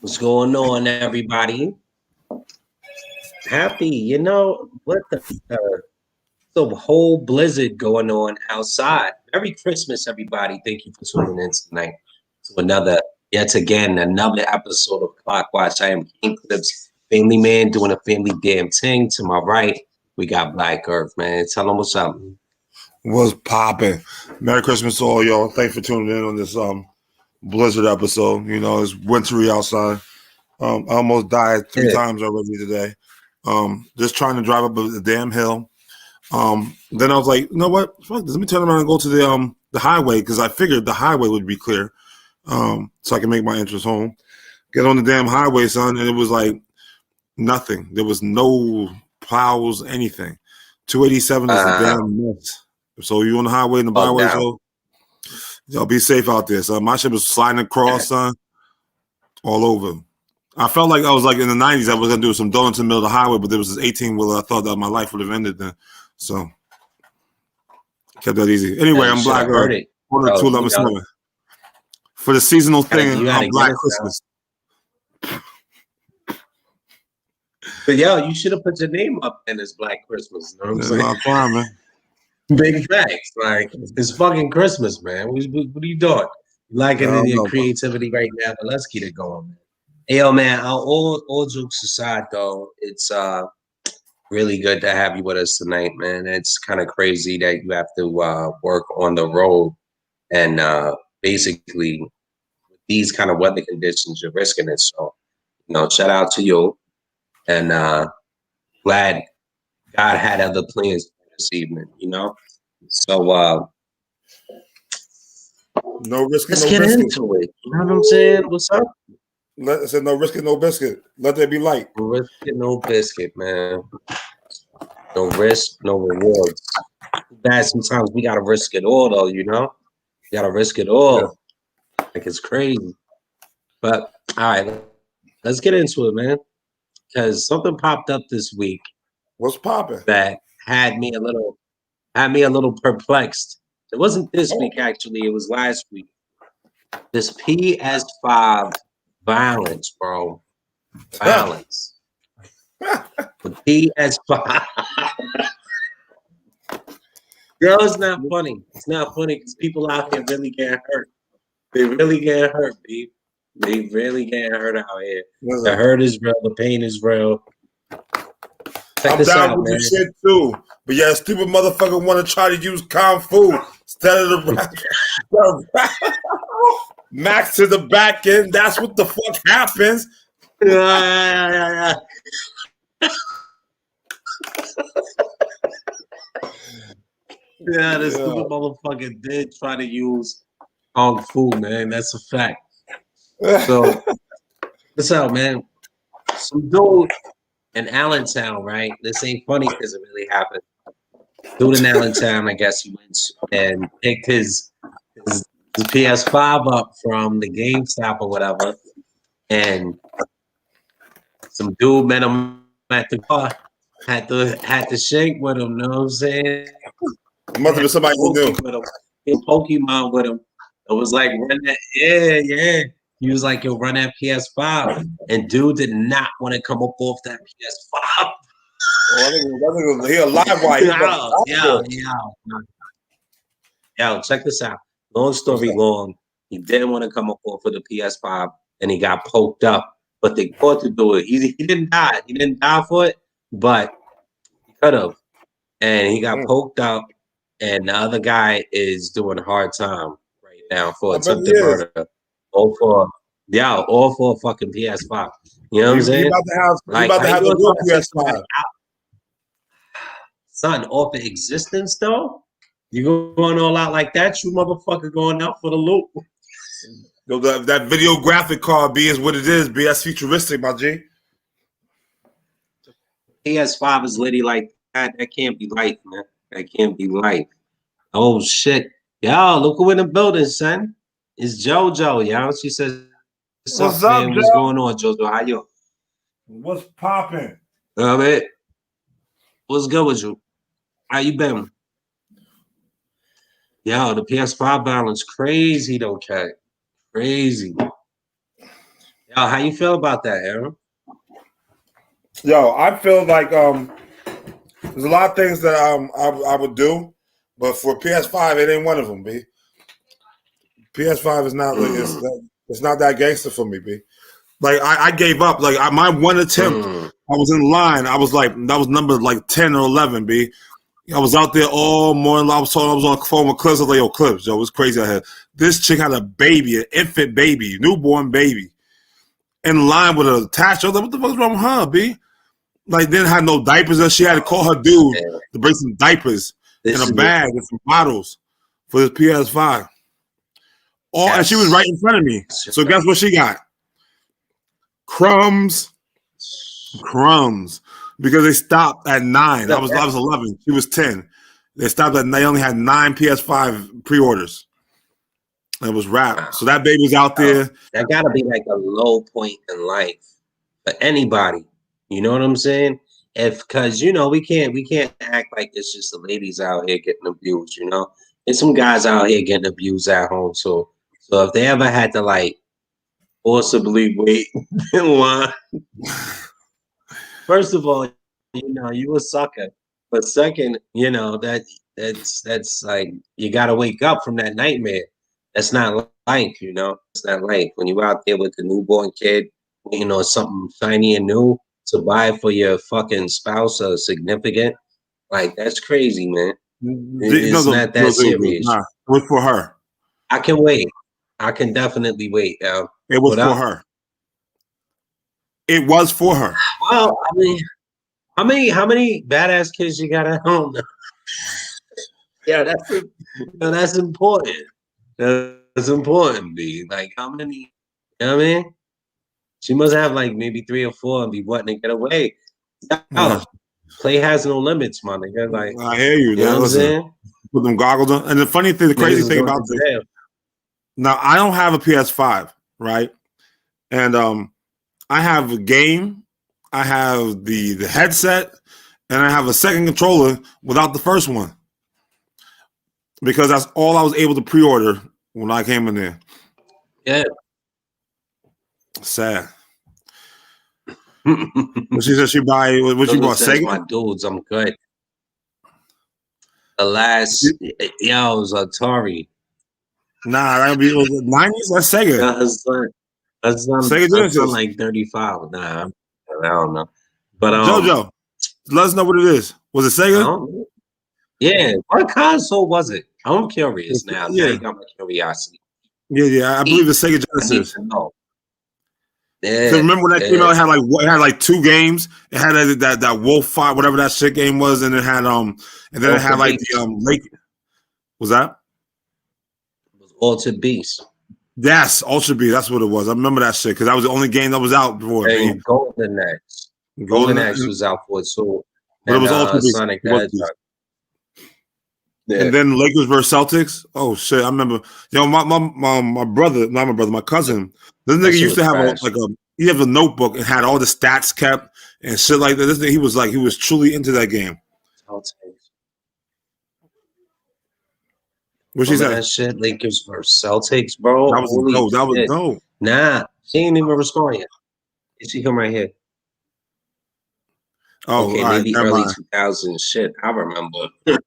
What's going on, everybody? Happy, what the whole blizzard going on outside. Merry Christmas, everybody. Thank you for tuning in tonight to another episode of Clockwatch. I am King Clips, family man doing a family damn thing. To my right, we got Black Earth, man. Tell them what's up. What's popping? Merry Christmas to all y'all. Thanks for tuning in on this blizzard episode. You know, it's wintry outside. I almost died three times already today. Just trying to drive up the damn hill. Then I was like, you know what? Fuck this. Let me turn around and go to the highway because I figured the highway would be clear. So I can make my entrance home. Get on the damn highway, son, and it was like nothing. There was no plows, anything. 287 is a damn mess. So you on the highway and the byway, so y'all be safe out there, son. My shit was sliding across, son, all over. I felt like I was like in the 90s. I was gonna do some donuts in the middle of the highway, but there was this 18-wheeler. I thought that my life would have ended then. So kept that easy. Anyway, I'm Black Earth. 211 for the seasonal thing. I'm Black Christmas. But yo, you should have put your name up in this Black Christmas. You know what I'm saying? Fine, man. Big facts. Like, it's fucking Christmas, man. What are you doing? You liking your creativity right now, but let's keep it going, man. Hey, yo, man, all jokes aside, though, it's really good to have you with us tonight, man. It's kind of crazy that you have to work on the road and basically with these kind of weather conditions, you're risking it. So, shout out to you. And glad God had other plans this evening, So no risk. Let's get into it. You know what I'm saying? What's up? I said no risk, no biscuit. Let there be light. No risk, no biscuit, man. No risk, no rewards. Bad sometimes we gotta risk it all, though. You gotta risk it all. Yeah. Like it's crazy. But all right, let's get into it, man. Because something popped up this week. What's popping? That had me a little perplexed. It wasn't this week, actually. It was last week. This PS5 violence, bro. Violence. The PS5. Girl, it's not funny. It's not funny because people out here really get hurt. They really get hurt, babe. They really get hurt out here. The hurt is real. The pain is real. I'm down with this shit too. But yeah, stupid motherfucker want to try to use Kung Fu instead of the max to the back end. That's what the fuck happens. Yeah, this stupid motherfucker did try to use Kung Fu, man. That's a fact. So, what's up, man? Some dude in Allentown, right? This ain't funny because it really happened. Dude in Allentown, I guess he went and picked his PS5 up from the GameStop or whatever, and some dude met him at the car. Had to shake with him. Know what I'm saying? It must have been somebody who knew. With him. He had Pokemon with him. It was like, run that, yeah. He was like, yo, run that PS5. And dude did not want to come up off that PS5. Oh, he a live wire. Yo, check this out. Long story long, he didn't want to come up off of the PS5 and he got poked up. But they caught to do it. He didn't die. He didn't die for it, but he could have. And he got poked up. And the other guy is doing a hard time right now for attempted murder. All for a fucking PS5. You know what I'm saying? He about to have a real PS5. Son, off the existence though? You going all out like that? You motherfucker going out for the loop. Yo, that video graphic card B is what it is. B, that's futuristic, my G. PS5 is litty like that. That can't be life, man. That can't be life. Oh shit. Yo, look who in the building, son. It's JoJo, yo. She says, What's up, man? What's going on, JoJo? How you? What's popping? Man. What's good with you? How you been? Yo, the PS5 balance crazy though, cat. Crazy. Yo, How you feel about that, Aaron? Yo, I feel like there's a lot of things that I would do, but for PS5, it ain't one of them, B. PS5 is not like it's not that gangster for me, B. Like I gave up. Like my one attempt, I was in line. I was like that was number like 10 or 11, B. I was out there all morning. I was on the phone with Clips. I was like, yo, Clips, yo, it's crazy out here. This chick had a baby, an infant baby, newborn baby, in line with her attached. I was like, what the fuck's wrong with her, B? Like, didn't have no diapers. And she had to call her dude to bring some diapers in a bag and some bottles for this PS5. And she was right in front of me. So guess what she got? Crumbs. Because they stopped at 9. I was 11. She was 10. They stopped at 9. They only had 9 PS5 pre-orders. It was wrapped. So that baby's out there. That gotta be like a low point in life for anybody. You know what I'm saying? Because we can't act like it's just the ladies out here getting abused. There's some guys out here getting abused at home. So if they ever had to like forcibly wait in line. First of all, you a sucker. But second, that's like you gotta wake up from that nightmare. That's not life, It's not life. When you're out there with the newborn kid, something shiny and new to buy for your fucking spouse or significant, like that's crazy, man. It's not that serious. Nah, it was for her. I can wait. I can definitely wait. It was for her. It was for her. Well, I mean, how many badass kids you got at home? Yeah, that's important. That's important, B. Like how many? You know what I mean? She must have like maybe 3 or 4 and be wanting to get away. No, play has no limits, my nigga. Like I hear you. You know what I'm saying? Put them goggles on. And the funny thing, the crazy thing about this. Now I don't have a PS5, right? And I have a game, I have the headset, and I have a second controller without the first one. Because that's all I was able to pre-order when I came in there. Yeah. Sad. But she said she buy what you bought, Sega? My dudes, I'm good. The last it was Atari. Nah, that'd be 90s. That's Sega. That's Sega Genesis. Like 35. Nah, I don't know. But JoJo, let us know what it is. Was it Sega? Yeah. What console was it? I'm curious now. Yeah, you got my curiosity. Yeah. I believe it's Sega Genesis. Yeah, so remember when that came out? It had like 2 games. It had that Wolf Fight, whatever that shit game was, and it had and then it had like the Lake. Was that? It was Altered Beast. Yes, Ultra Beast. That's what it was. I remember that shit because that was the only game that was out before. Hey, Golden Axe. Golden Axe was out for it too. But it was Ultra Beast. Sonic the Hedgehog. Yeah. And then Lakers versus Celtics. Oh shit! I remember. My brother, not my brother, my cousin. This nigga used to have he had a notebook and had all the stats kept and shit like that. This nigga, he was truly into that game. Celtics. What she said? That shit, Lakers versus Celtics, bro. That was dope. Nah, she ain't even respond yet. She come right here. Oh, okay, maybe early 2000s. Shit, I remember. All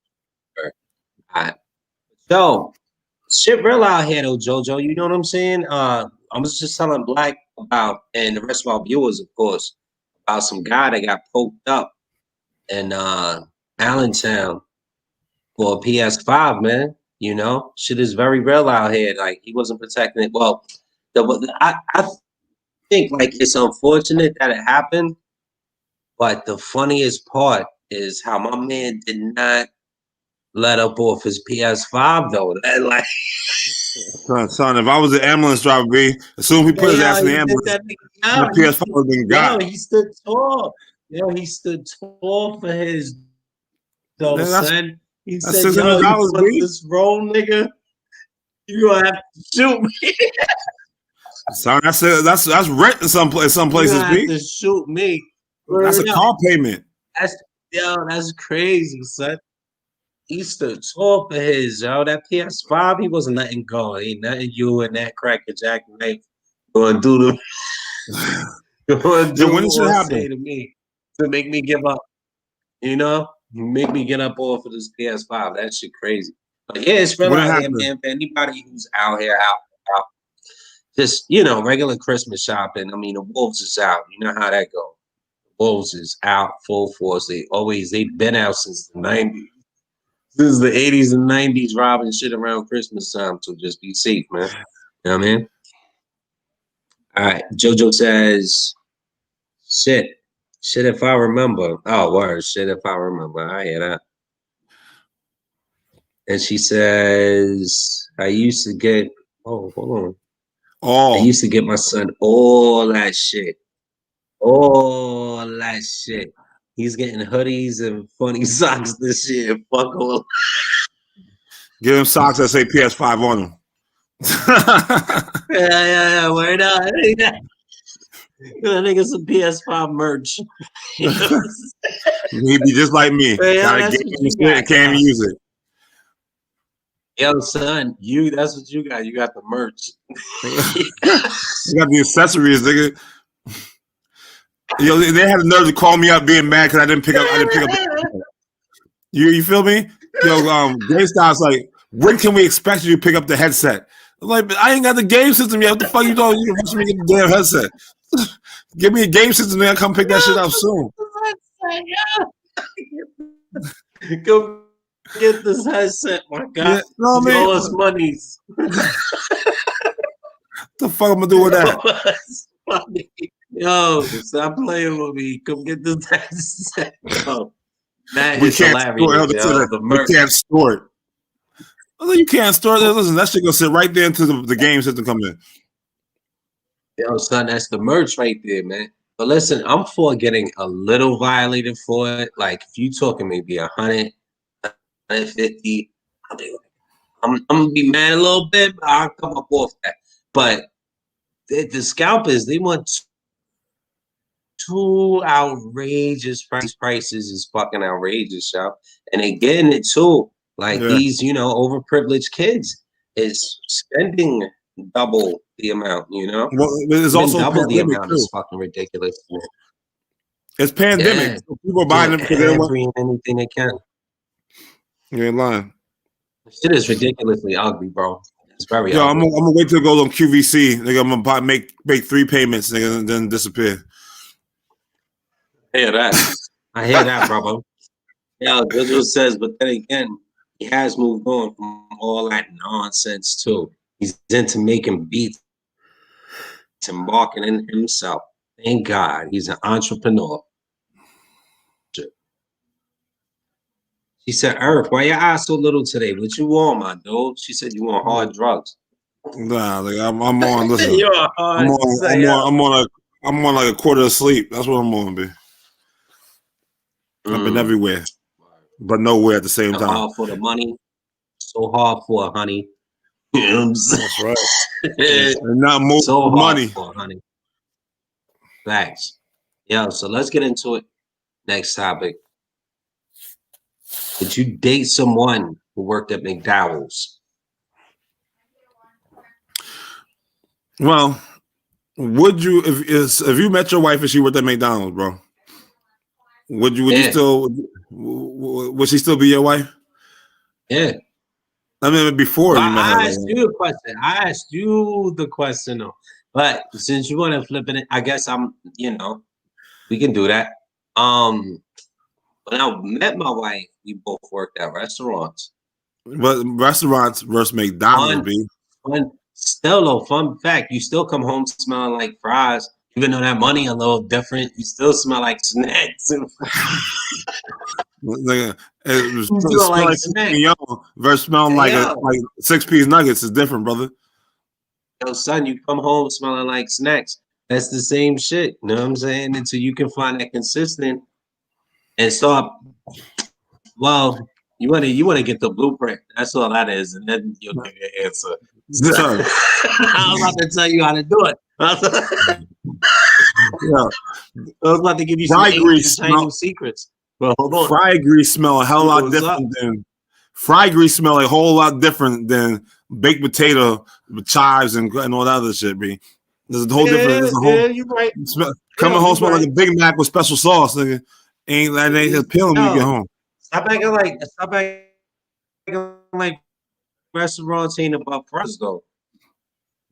right. So, shit real out here though, JoJo. You know what I'm saying? I was just telling Black about, and the rest of our viewers, of course, about some guy that got poked up in Allentown for a PS5, man. Shit is very real out here. Like he wasn't protecting it. Well, I think like it's unfortunate that it happened, but the funniest part is how my man did not let up off his PS5 though. Like, son, if I was an ambulance driver, B, as soon as we put his ass in the ambulance, the PS5 would have been gone. He stood tall. He stood tall for his son. He said, "Yo, you put this wrong, nigga. You gonna have to shoot me." Son, that's rent in some places. You have to shoot me. That's a car payment. That's crazy, son. He stood tall for his, That PS5, he wasn't letting go. Ain't nothing you and that cracker jack knife gonna do to When it should happen? Say to me to make me give up. You know, make me get up off of this PS5. That shit crazy. But yeah, it's real out here, man. For anybody who's out here, out, just regular Christmas shopping. I mean, the Wolves is out. You know how that goes. Wolves is out full force. They've been out since the 90s. Since the 80s and 90s, robbing shit around Christmas time. So just be safe, man. You know what I mean? All right. JoJo says, shit if I remember. Oh, word. Shit if I remember. I hear that. And she says, I used to get, hold on. I used to get my son all that shit. All that shit. He's getting hoodies and funny socks this year. Fuck all. Give him socks that say PS5 on them. yeah. Word up. That nigga some PS5 merch. He'd be just like me. Can't use it. Yo, son, that's what you got. You got the merch. You got the accessories, nigga. Yo, they had the nerve to call me up being mad because I didn't pick up. You feel me? Yo, Game Style's like, when can we expect you to pick up the headset? I'm like, but I ain't got the game system yet. What the fuck you doing? You rushing me to get the damn headset. Give me a game system, then I'll come pick that shit up soon. Go get this headset, my God. Yeah, all us monies. The fuck I'm gonna do with that? Yo, stop playing with me. Come get this headset. That is hilarious. We can't store it. You can't store it. Listen, that shit gonna sit right there until the game system come in. Yo, son, that's the merch right there, man. But listen, I'm for getting a little violated for it. Like, if you talking maybe 100, 150, I'm gonna be mad a little bit, but I'll come up off that. But the scalpers, they want too outrageous prices is fucking outrageous, y'all. And they getting it too. Like these, overprivileged kids is spending double the amount, Well, it's also double the amount is fucking ridiculous. It's pandemic. Yeah. So people are buying them because they want anything they can. You ain't lying. Shit is ridiculously ugly, bro. It's very ugly. I'm gonna wait till it goes on QVC. Nigga, I'm gonna make 3 payments, nigga, and then disappear. I hear that, bro. Yeah, JoJo says, but then again, he has moved on from all that nonsense too. He's into making beats and marketing himself. Thank God he's an entrepreneur. She said, Earth, why your eyes so little today? What you want, my dude? She said you want hard drugs. Nah, like I'm on. Listen, I'm on like a quarter of sleep. That's what I'm on, B. I've been everywhere, but nowhere at the same time. Hard for the money, so hard for honey. You know what I'm saying? That's right. And not more so money for honey. Facts. Yeah. So let's get into it. Next topic. Did you date someone who worked at McDowell's? Well, would you if you met your wife and she worked at McDonald's, bro? Would you still would she still be your wife? Yeah. I mean, before you met her. I asked you the question though. But since you want to flip it, I guess we can do that. When I met my wife, we both worked at restaurants. But restaurants versus McDonald's, Still, though, fun fact, you still come home smelling like fries. Even though that money a little different, you still smell like snacks. It smell like snacks. Versus smelling like 6-piece nuggets is different, brother. Yo, son, you come home smelling like snacks. That's the same shit. You know what I'm saying? Until you can find that consistent and start. Well, you want to get the blueprint. That's all that is, and then you'll get your answer. I was about to tell you how to do it. I was about to give you some tiny secrets. But hold on. Fry grease smell a hell of a lot different than fry grease smell a whole lot different than baked potato with chives and all that other shit, B. There's a whole different. There's a whole. Yeah, you're right. Coming home smell like a Big Mac with special sauce, nigga. Ain't appealing when you get home. Stop acting like restaurants ain't about fries though.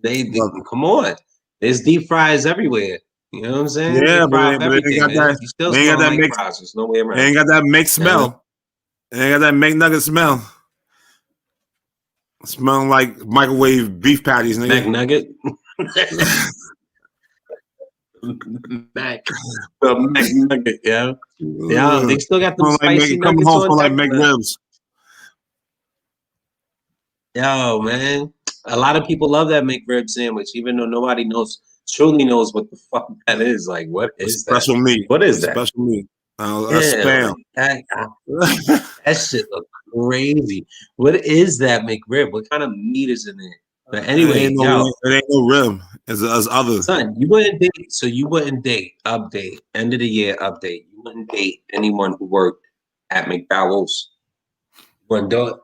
They come on. There's deep fries everywhere. You know what I'm saying? Yeah, but they ain't got that. You still they ain't got that like make. fries. There's no way around. They ain't got that make smell. They ain't got that make nugget smell. Smelling like microwave beef patties, nigga. McNugget. McNugget, yeah. Yeah, they still got them spicy nuggets home on like McRibs. Yo, man. A lot of people love that McRib sandwich, even though nobody truly knows what the fuck that is. Like, what is special that? Meat? What is that? Special meat. That's spam. That shit look crazy. What is that McRib? What kind of meat is in it? But anyway, it ain't no rib. It's others. Son, you wouldn't date. So you wouldn't date. Update. End of the year update. You wouldn't date anyone who worked at McDowell's. Wouldn't do it.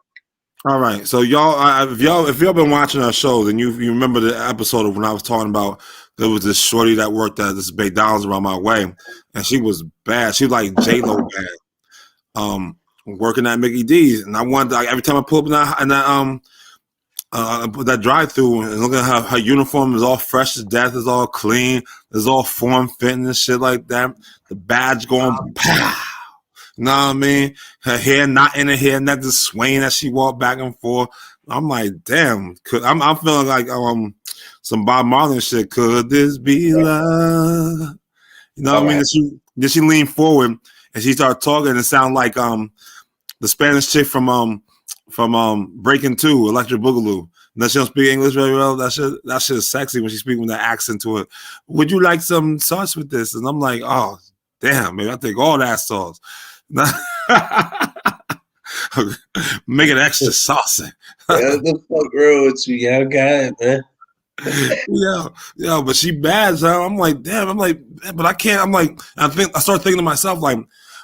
All right. So y'all, if y'all been watching our show, then you remember the episode of when I was talking about there was this shorty that worked at this McDonald's around my way, and she was bad. She was like J-Lo bad. Working at Mickey D's, and I wanted every time I pull up in that drive-through and look at her uniform is all fresh as death, is all clean, is all form-fitting and shit like that. The badge going pow. You know what I mean? Her hair not in her hair, not just swaying as she walked back and forth. I'm like, damn. I'm feeling like some Bob Marley shit. Could this be love? You know what I mean? Then she leaned forward and she started talking and it sounded like the Spanish chick from Breaking 2, Electric Boogaloo. And she don't speak English very well. That shit is sexy when she speaks with that accent to it. Would you like some sauce with this? And I'm like, oh, damn, man, I take all that sauce. Make it extra saucy. What the fuck wrong with you? Yeah, got it, man. Yeah, but she bad, so I'm like, damn. I'm like, but I can't. I'm like, I start thinking to myself, like,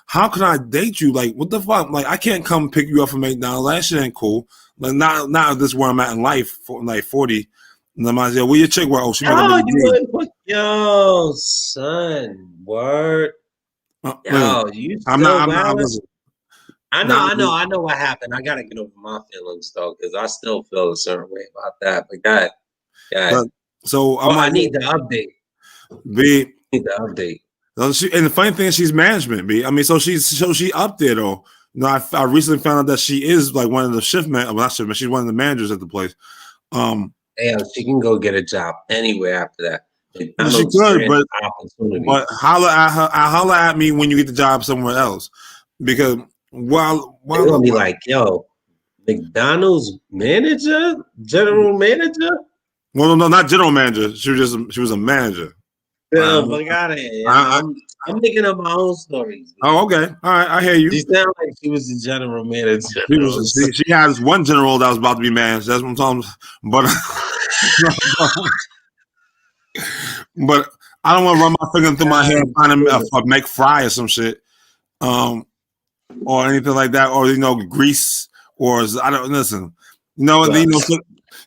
how can I date you? Like, what the fuck? Like, I can't come pick you up from McDonald's. That shit ain't cool. Like, not this where I'm at in life, like 40. And I'm like, where your chick? Where? Oh, she. Yo, son, word. Yo, you still I know what happened. I gotta get over my feelings though, because I still feel a certain way about that. But God. So I need the update. B. Need the update. And the funny thing is, she's management. B. I mean, so she up there though. You know, I recently found out that she is like one of the she's one of the managers at the place. Yeah, she can go get a job anywhere after that. She could, but holler at me when you get the job somewhere else, because while they're gonna be like, yo, McDonald's general manager. Well, no, not general manager. She was a manager. Yeah, fuck out of here. I'm making up my own stories. Oh, okay, all right, I hear you. She sounded like she was the general manager. She has one general that was about to be managed. That's what I'm talking about. But I don't want to run my finger through my hair and find him for make fry or some shit, or anything like that, or grease, or I don't listen.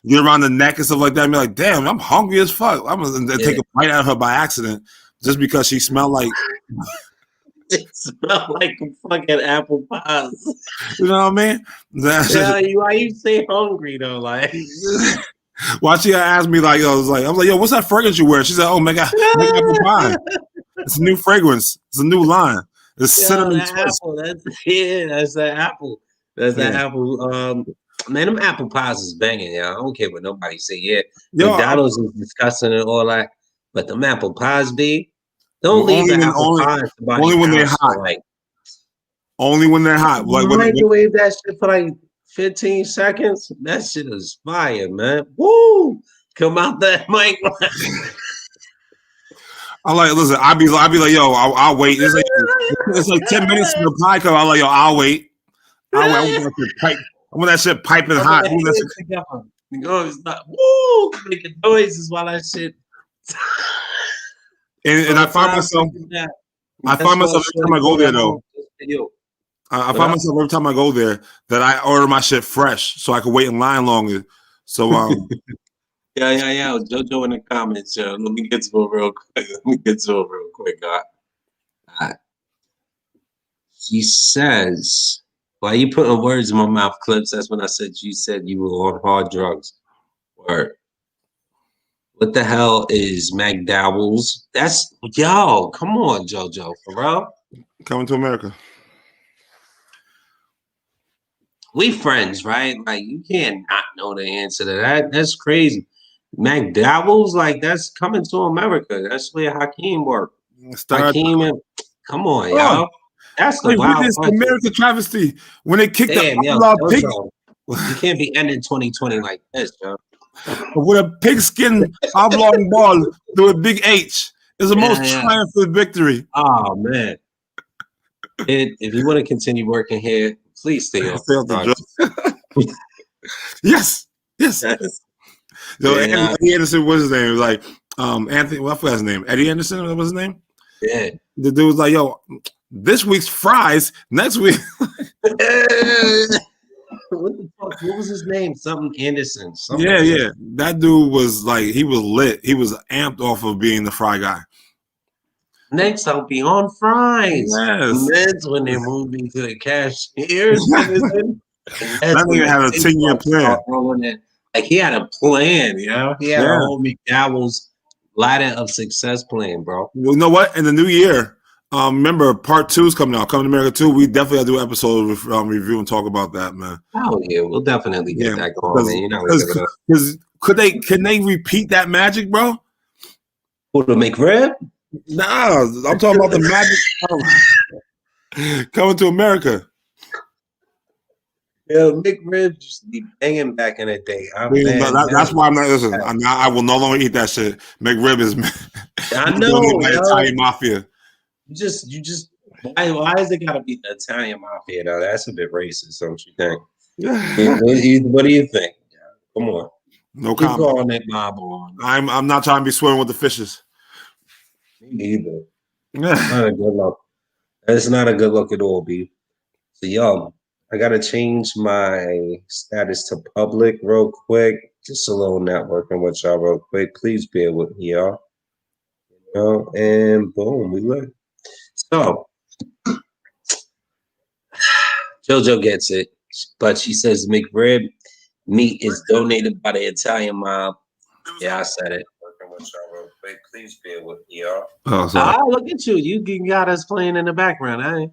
Get around the neck and stuff like that. And be like, damn, I'm hungry as fuck. I'm gonna take a bite out of her by accident just because she smelled like. It smelled like fucking apple pies. You know what I mean? Why you say hungry though? Like. Why she asked me like, I was like, yo, what's that fragrance you wear? She said, oh, make apple pie. It's a new fragrance. It's a new line. It's cinnamon twist. That's the apple. That's the apple. Man, them apple pies is banging, y'all. I don't care what nobody say. Yeah, McDonald's is disgusting and all that, but them apple pies, don't leave the apple pies. Only when they're hot. Like, only when they're hot. Like microwave that shit for like 15 seconds. That shit is fire, man. Woo! Come out that mic. Listen, I'll be like, yo, I'll wait. It's like 10 minutes for the pie come. I'm like, yo, I'll wait. I want that shit piping hot. It's not woo making noises while that shit. And I find myself every time I go there though. I find myself every time I go there that I order my shit fresh so I can wait in line longer. So Yeah. JoJo in the comments, yo. Let me get to it real quick. She says, "Why you putting words in my mouth, Clips?" That's when I said you said you were on hard drugs. Word. What the hell is McDowell's? That's yo. Come on, JoJo, for real. Coming to America. We friends, right? Like you can't not know the answer to that. That's crazy. McDowell's, like that's coming to America. That's where Hakeem worked. Hakeem, and come on, y'all. That's the wild part. American travesty when they kicked the pig. You can't be ending 2020 like this, yo. With a pigskin oblong ball through a big H is the most triumphant victory. Oh man! If you want to continue working here, please stay off the drugs. Yes. So Eddie Anderson, what's his name? Like Anthony. Well, I forgot his name. Eddie Anderson. What was his name? Yeah. The dude was like, "Yo, this week's fries. Next week." What the fuck? What was his name? Something Anderson. Yeah. That dude was like, he was lit. He was amped off of being the fry guy. Next, I'll be on fries. Yes. That's when they're moving to the cashiers. That nigga had a 10-year plan. Like he had a plan, you know? He had a whole McDowell's ladder of success plan, bro. Well, you know what? In the new year, remember part 2 is coming out. Coming to America 2. We definitely have to do an episode review and talk about that, man. Oh yeah, we'll definitely get that going, man. You know, because can they repeat that magic, bro? Who, the McRib? Nah, I'm talking about the magic coming to America. Yeah, McRib used to be banging back in the day. That's why I'm not listening. I will no longer eat that shit. McRib is I know Italian mafia. You just why is it gotta be the Italian mafia though? That's a bit racist, don't you think? What do you think? Come on. No comment. Keep calling that mob on. I'm not trying to be swimming with the fishes. Me neither. Not a good look. It's not a good look at all, B. So yo, I gotta change my status to public real quick. Just a little networking with y'all real quick. Please bear with me, y'all. You know, and boom, we lit. So JoJo gets it, but she says McRib meat is donated by the Italian mob. Yeah, I said it. Working with y'all real quick. Please bear with me, y'all. Oh, look at you. You got us playing in the background, eh?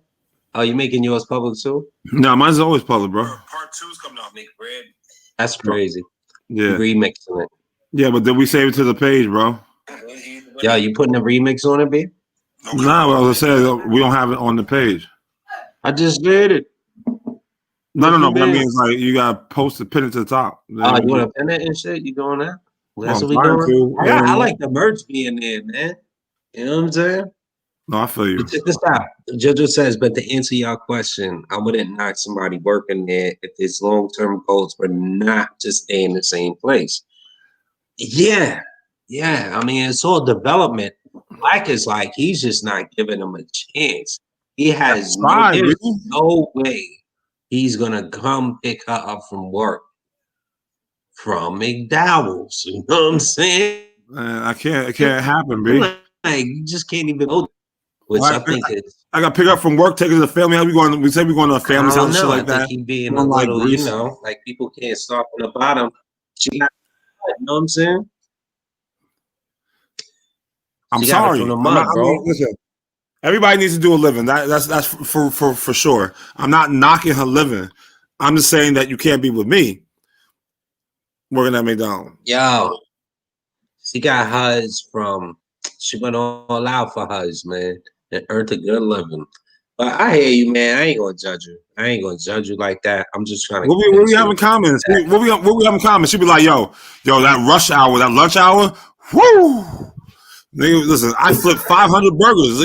Oh, you making yours public too? No, mine's always public, bro. Part 2's coming out, McRib. That's crazy. Yeah. Remixing it. Yeah, but then we save it to the page, bro. Yeah, you putting a remix on it, B? Nah, well, I said we don't have it on the page. I just did it. No. That means like you gotta post it, pin it to the top. Oh, you want to pin it and shit? You doing that? That's what we doing. I like the merch being there, man. You know what I'm saying? No, I feel you. But check this out. JoJo says, but to answer your question, I wouldn't knock somebody working there if his long-term goals were not to stay in the same place. Yeah. I mean, it's all development. Black is like, he's just not giving him a chance. He has no way he's gonna come pick her up from work from McDowell's. You know what I'm saying? Man, it can't happen, B. Like you just can't even go. Which I think is. I got picked up from work, taking to the family house. We say we're going to a family house and shit like that. He being a little, you know, like people can't start from the bottom. You know what I'm saying? I'm sorry. Listen, everybody needs to do a living. That's for sure. I'm not knocking her living. I'm just saying that you can't be with me working at McDonald's. Yo, she got hers from. She went all out for hers, man, and earned a good living. But I hear you, man. I ain't gonna judge you. I ain't gonna judge you like that. I'm just trying to. What we having comments? What we having comments? She be like, yo, that rush hour, that lunch hour, whoo. Nigga, listen, I flipped 500 burgers.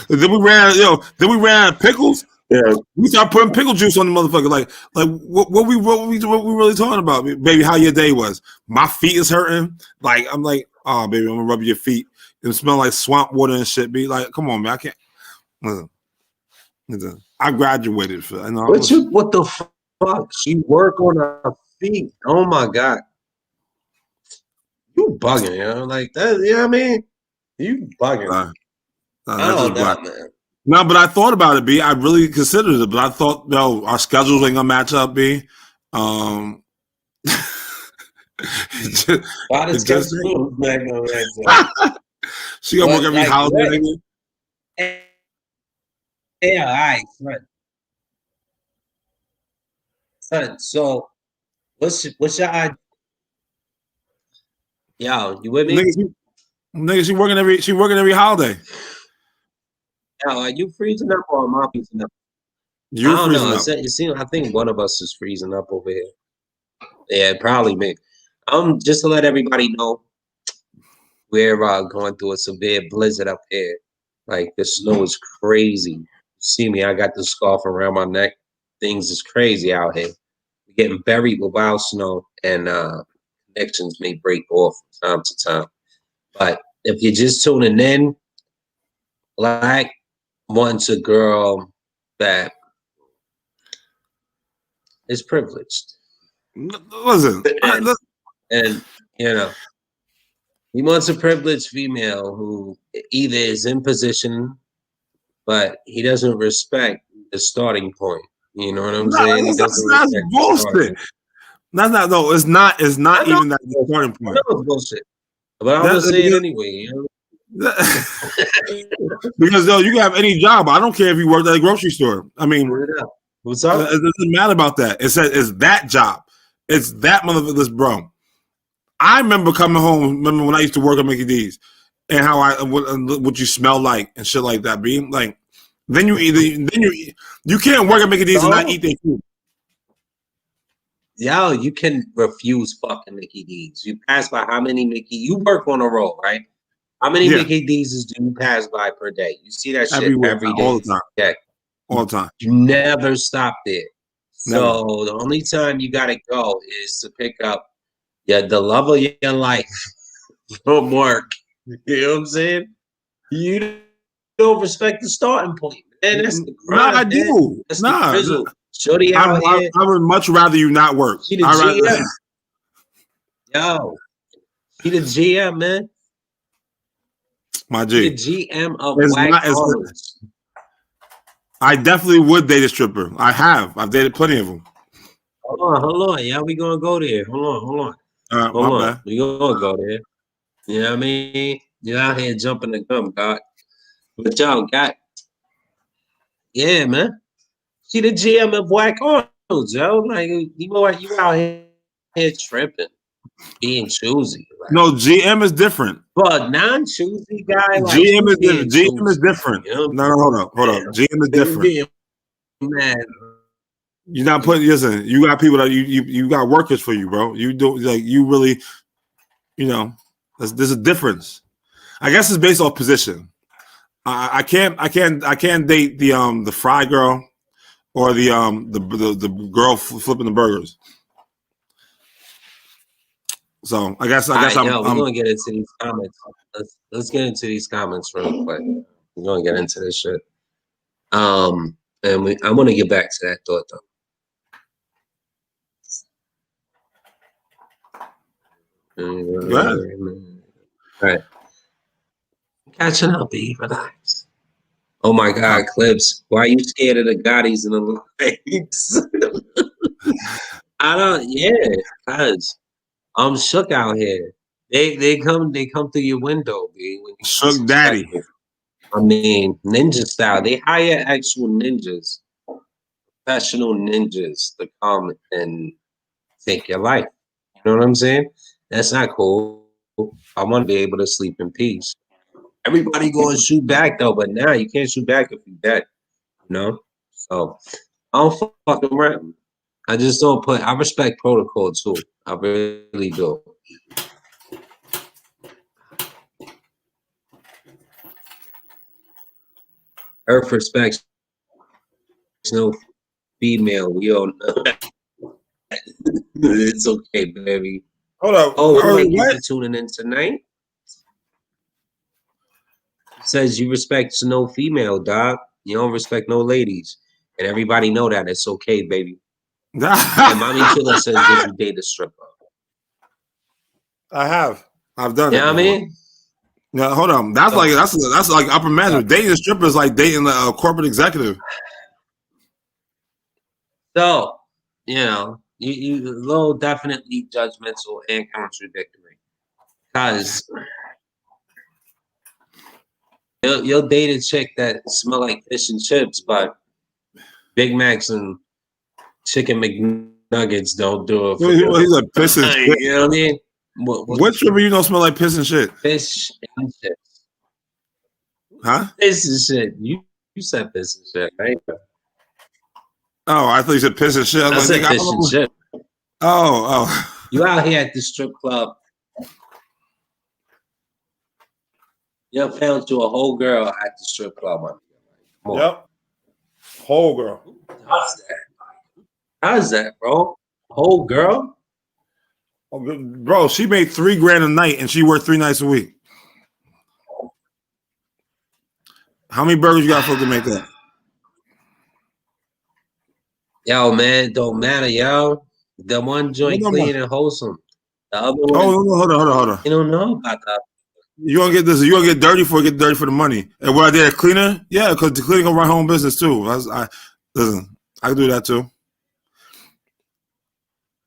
Then we ran out of pickles. Yeah, we start putting pickle juice on the motherfucker. Like what we really talking about, baby? How your day was? My feet is hurting. Like I'm like, oh baby, I'm gonna rub your feet. It smell like swamp water and shit. Be like, come on, man, I can't. Listen. I graduated for. What the fuck fuck? She work on her feet. Oh my god. You bugging, like that, you know what I mean? You bugging. I That's don't just black. know, man. No, but I thought about it, B. I really considered it, but I thought, no, our schedules ain't gonna match up, B. Why the schedule not gonna match up? She gonna work every holiday. Yeah, all right, son. So what's your idea? Yo, you with me? Nigga, she working every holiday. Yo, are you freezing up or am I freezing up? You're I don't freezing know. up. You see, I think one of us is freezing up over here. Yeah, probably me. Just to let everybody know, we're going through a severe blizzard up here. Like the snow is crazy. You see me, I got the scarf around my neck. Things is crazy out here. We're getting buried with wild snow, and connections may break off from time to time. But if you're just tuning in, Black wants a girl that is privileged. Listen, and you know, he wants a privileged female who either is in position, but he doesn't respect the starting point. You know what I'm saying? He doesn't that's respect bullshit. That's not. No, it's not. It's not even that starting point. I know it's bullshit, but I'm gonna say it anyway. You know? Because though you can have any job. I don't care if you work at a grocery store. I mean, what's up? It doesn't matter about that. It says it's that job. It's that motherfucker, bro. I remember coming home. Remember when I used to work at Mickey D's, and how what you smell like and shit like that. Being like, then you can't work at Mickey D's and not eat their food. Yo, you can refuse fucking Mickey D's. You pass by how many you work on a roll, right? How many Mickey D's do you pass by per day? You see that shit every day. All the time. Yeah. All the time. You never stop there. Never. So the only time you gotta go is to pick up the love of your life from work. You know what I'm saying? You don't respect the starting point, man. That's the grind. No, I do. That's the drizzle. Shorty I would much rather you not work. She the GM. Yo, she the GM, man. My G. She the GM of Black Harlots. I definitely would date a stripper. I have. I've dated plenty of them. Hold on. Yeah, we gonna go there. Hold on. Hold on. We gonna go there. You know what I mean? You're out here jumping the gun, God. But y'all got, yeah, man. She the GM of Black Harlots, yo. Like you out here tripping, being choosy. Like, no, GM is different. But non-choosy guy, like GM is different. You know? No, hold up. GM is different. Man, you're not putting. Listen, you got people that you got workers for you, bro. You do like you really, there's a difference. I guess it's based off position. I can't date the fry girl or the girl flipping the burgers. So I guess we're gonna get into these comments. Let's get into these comments real quick. We're gonna get into this shit. And I want to get back to that thought though. All right. Catching up, B. Relax. Oh my God, Clips. Why are you scared of the Gottis and the lights? I don't. Yeah, cause I'm shook out here. They come through your window, B. Shook Daddy. I mean, ninja style. They hire actual ninjas, professional ninjas, to come and take your life. You know what I'm saying? That's not cool. I want to be able to sleep in peace. Everybody going to shoot back though, but now you can't shoot back if you're dead. You know? So I don't fucking around. I just don't put. I respect protocol too. I really do. Earth respects no female. We all know. It's okay, baby. Hold up. Oh, wait, you tuning in tonight? It says you respect no female, dog. You don't respect no ladies, and everybody know that. It's okay, baby. And Mommy Chula says, "Did you date a stripper?" I have. I've done it. You know what I mean? No, hold on. That's like upper management. Dating a stripper is like dating a corporate executive. So, you a little definitely judgmental and contradictory. Because you'll date a chick that smell like fish and chips, but Big Macs and chicken McNuggets don't do it. He's a piss and shit. You know what I mean? What stripper you don't smell like piss and shit? Fish and chips. Huh? Piss and shit. You said piss and shit, right? Oh, I thought you said piss and shit. I said fish and shit. Oh. You out here at the strip club. You found you a whole girl at the strip club. Yep. Whole girl. How's that, bro? Whole girl? Oh, bro, she made $3,000 a night and she worked 3 nights a week. How many burgers you got for to make that? Yo, man, don't matter, yo. The one joint clean and wholesome. The other one. Oh, hold on. You don't know about that. You gonna get this? You gonna get dirty for the money? And what I did, a cleaner? Yeah, because the cleaner gonna run her own business too. Listen, I can do that too.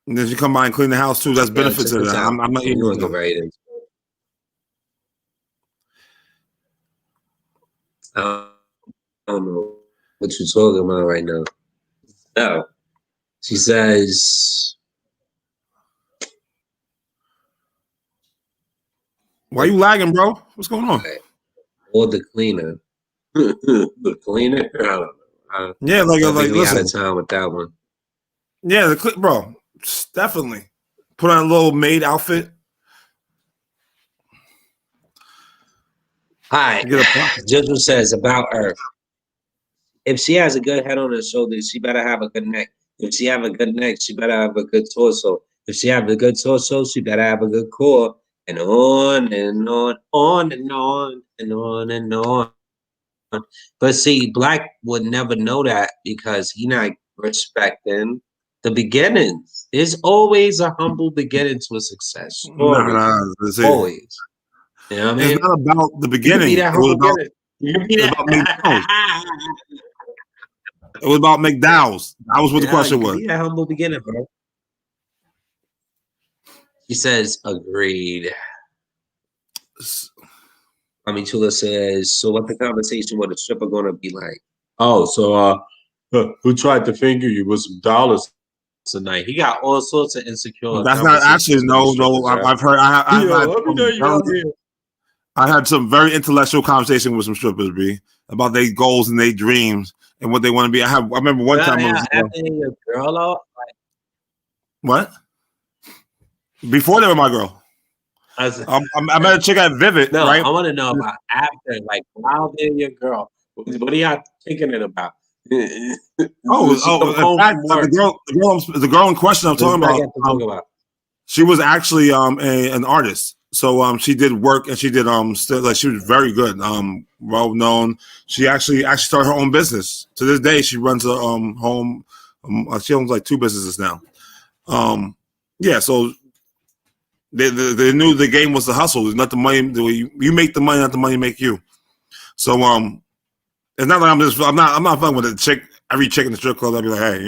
And then you come by and clean the house too. That's benefits of that. I'm not eating it. Right. I don't know what you're talking about right now. No. She says, "Why you lagging, bro? What's going on?" Or the cleaner. The cleaner? I don't know. Yeah, like listen. Out of time with that one. Yeah, bro, definitely put on a little maid outfit. Hi. Jizzle says about Earth. If she has a good head on her shoulders, she better have a good neck. If she have a good neck, she better have a good torso. If she have a good torso, she better have a good core. And on and on and on and on and on. But see, Black would never know that because he not respecting the beginnings. There's always a humble beginning to a success story. Always. You know what I mean? It's not about the beginning. It was about McDowell's. That was what the question was. Yeah, humble beginning, bro. He says, agreed. Chula says, so what the conversation with the stripper gonna be like? Oh, so who tried to finger you with some dollars tonight? He got all sorts of insecure. That's not actually no. I've heard. I had some very intellectual conversation with some strippers, B, about their goals and their dreams and what they want to be. I remember one time. Your girl out? What? Before they were my girl. I met a chick at Vivid. No, right? I want to know about after, like while they're your girl. What are y'all thinking it about? In fact, the girl in question I'm talking about. She was actually an artist. So she did work and she did still, like, she was very good, well known. She actually started her own business. To this day, she runs a home. She owns like 2 businesses now. Yeah, so they knew the game was the hustle. It's not the money. You make the money, not the money make you. So it's not like I'm not fucking with a chick. Every chick in the strip club, I'd be like, hey,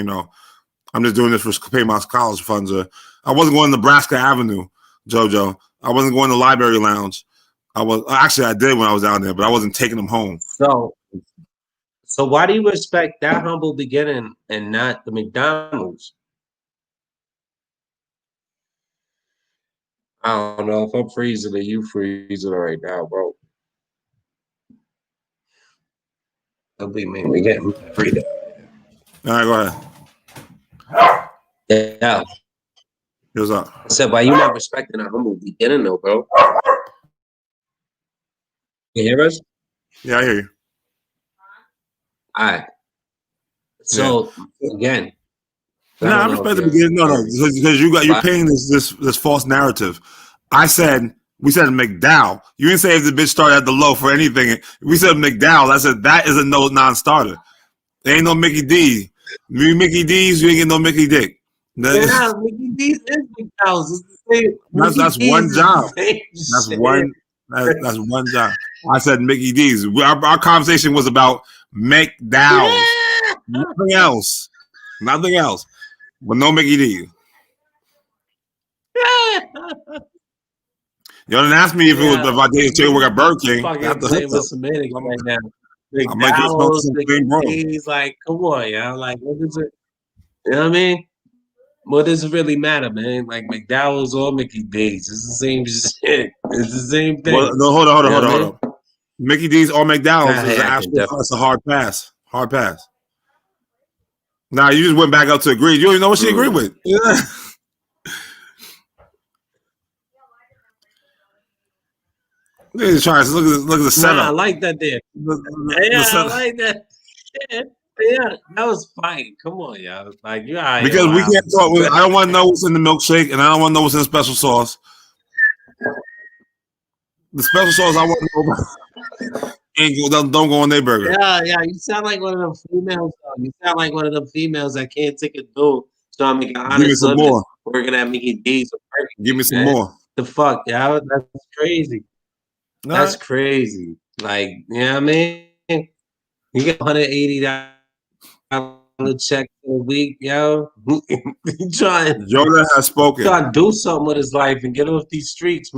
I'm just doing this for pay my college funds. I wasn't going to Nebraska Avenue, JoJo. I wasn't going to Library Lounge. I did when I was down there, but I wasn't taking them home. So why do you respect that humble beginning and not the McDonald's? I don't know if I'm freezing or you freezing right now, bro. It'll be me. We getting freedom. All right, go ahead. Yeah. What's up? I said, why you not respecting a humble beginning, though, bro? You hear us? Yeah, I hear you. All right. So again, I respect the beginning. No, because you're painting this false narrative. We said McDowell. You didn't say if the bitch started at the low for anything. We said McDowell. I said that is a non-starter. There ain't no Mickey D. Me, Mickey D's, you ain't getting no Mickey Dick. Yeah, Mickey D's is McDonald's. It's the same. That's one job. That's one job. I said Mickey D's. Our conversation was about McDowell's. Nothing else. Nothing else. But no Mickey D's. You didn't ask me if I did chicken work at Burger King. Fucking same with semantics right now. McDowell's, Mickey like, come on, yeah. Like, what is it? You know what I mean? What does it really matter, man? Like McDowell's or Mickey D's, it's the same shit. It's the same thing. Well, no, hold on. Mickey D's or McDowell's that's a hard pass. Hard pass. Nah, you just went back up to agree. You don't even know what she agreed with. Yeah. Look at the setup. I like that there. I like that. Yeah, that was fine. Come on, y'all. Like you are because we can't talk. I don't want to know what's in the milkshake, and I don't want to know what's in the special sauce. The special sauce I want to know about don't go on their burger. Yeah. You sound like one of them females. You sound like one of them females that can't take a dude. So I'm making honest living. Working at Mickey D's. Give me some more. The fuck, y'all? That's crazy. That's crazy. Like, you know what I mean? You get $180 check for a week, yo. Jordan has spoken. Trying to do something with his life and get off these streets.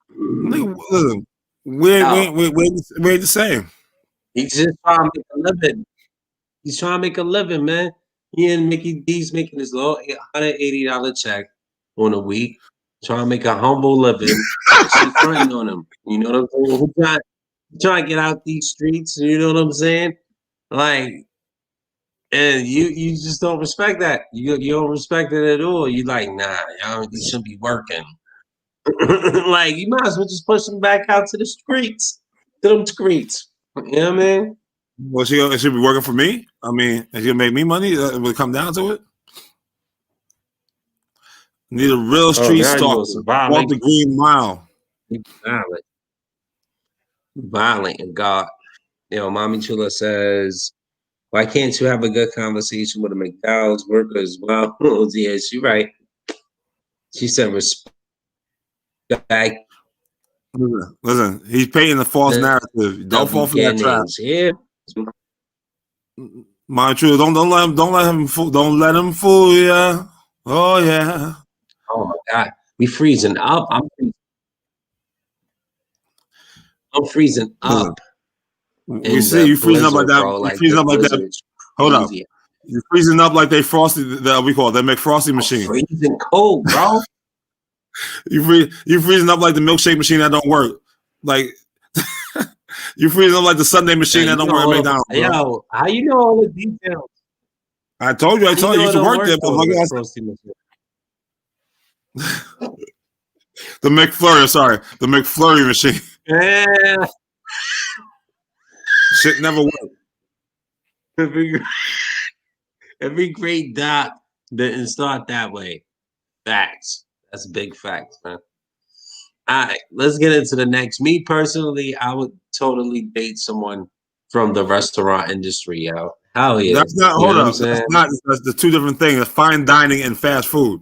Listen, we're the same. He's just trying to make a living. He's trying to make a living, man. He and Mickey D's making his low $180 check on a week, trying to make a humble living. She's fronting on him. You know what I'm saying? Trying to get out these streets. You know what I'm saying? Like, and you just don't respect that. You don't respect it at all. You like, nah, y'all, you shouldn't be working. Like, you might as well just push them back out to the streets. To them streets. You know what I mean? Well, she should be working for me. I mean, is she gonna make me money? Will it come down to it? Need a real street stalker. Walk the Green Mile. Violent and God. You know, Mommy Chula says, why can't you have a good conversation with a McDonald's worker as well? Oh, yeah, she's right. She said respect. Listen, he's painting a false narrative. Don't fall for that trap. Yeah. Mommy Chula, don't let him fool you. Oh yeah. Oh my God. We freezing up. I'm freezing up. You see, you freezing up like that. Bro, you freezing up like that. Hold up. You're freezing up like they frosted. We call it the McFrosty machine. Freezing cold, bro. you freezing up like the milkshake machine that don't work. Like you freezing up like the Sunday machine that don't work at McDonald's. Yo, how you know all the details? I told you. I used to work there. But the McFlurry. Sorry, the McFlurry machine. Yeah. Shit never worked. Every great doc didn't start that way. Facts. That's big facts, man. All right, let's get into the next. Me personally, I would totally date someone from the restaurant industry, yo. Hell yeah. That's not, hold up. That's the two different things. Fine dining and fast food.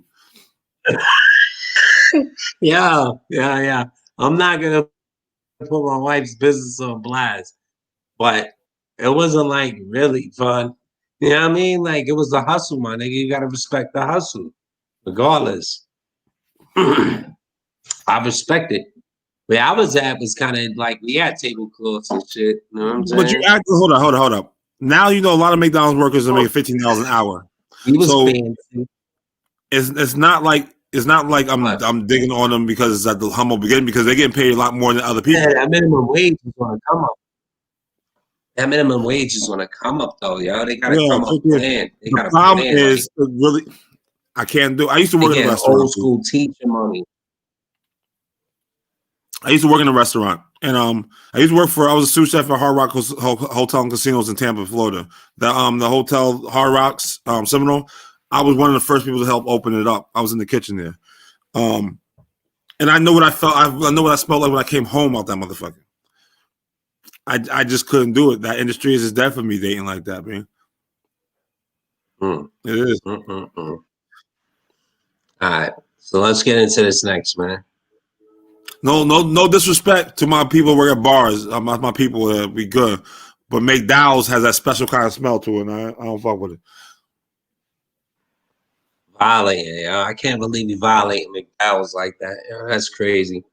Yeah. I'm not going to put my wife's business on blast, but it wasn't like really fun. You know what I mean? Like, it was a hustle, my nigga. You got to respect the hustle, regardless. I respect it. Where I was at was kind of like we had tablecloths and shit. You know what I'm saying? But you hold up. Now you know a lot of McDonald's workers are making $15 an hour. So it's not like I'm digging on them because it's at the humble beginning, because they're getting paid a lot more than other people. Yeah, that minimum wage is gonna come up. That minimum wage is gonna come up though, yo. They gotta come up plan. The problem is really I can't do. I used to work in a restaurant. Old school teacher money. I used to work in a restaurant, and I was a sous chef at Hard Rock Hotel and Casinos in Tampa, Florida. The hotel Hard Rocks Seminole. I was one of the first people to help open it up. I was in the kitchen there, and I know what I felt. I know what I smelled like when I came home out that motherfucker. I just couldn't do it. That industry is just dead for me dating like that, man. Mm. It is. All right, so let's get into this next, man. No disrespect to my people who work at bars. My people, we good. But McDowell's has that special kind of smell to it, and I don't fuck with it. Violating, yo. I can't believe you violating McDowell's like that. Yo, that's crazy.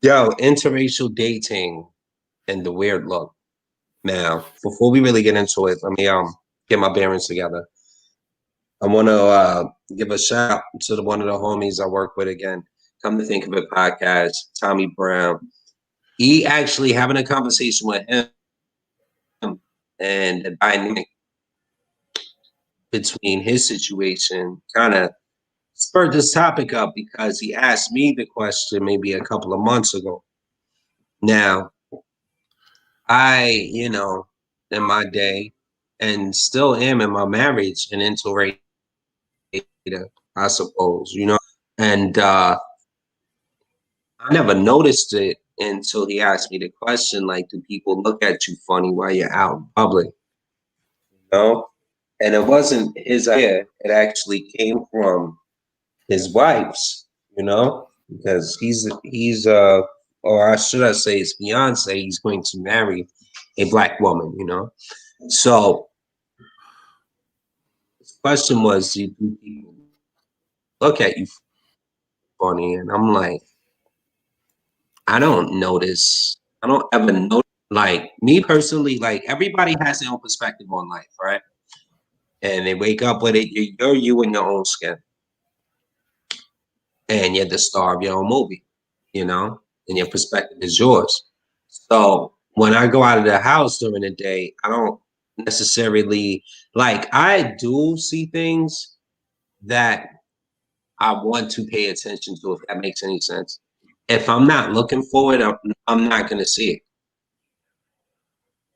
Yo, interracial dating and the weird look. Now, before we really get into it, let me get my bearings together. I want to give a shout out to one of the homies I work with again. Come to think of it, podcast, Tommy Brown. He actually having a conversation with him and the dynamic between his situation kind of spurred this topic up because he asked me the question maybe a couple of months ago. Now, I, in my day, and still am in my marriage, an interracial, I suppose, and I never noticed it until he asked me the question, like, do people look at you funny while you're out in public? And it wasn't his idea. It actually came from his wife's, because or should I say his fiance, he's going to marry a black woman, So his question was, do people look at you funny? And I'm like, I don't notice. I don't ever notice. Like me personally, like everybody has their own perspective on life, right? And they wake up with it. You're you in your own skin. And you're the star of your own movie, and your perspective is yours. So when I go out of the house during the day, I don't necessarily I do see things that I want to pay attention to, if that makes any sense. If I'm not looking for it, I'm not going to see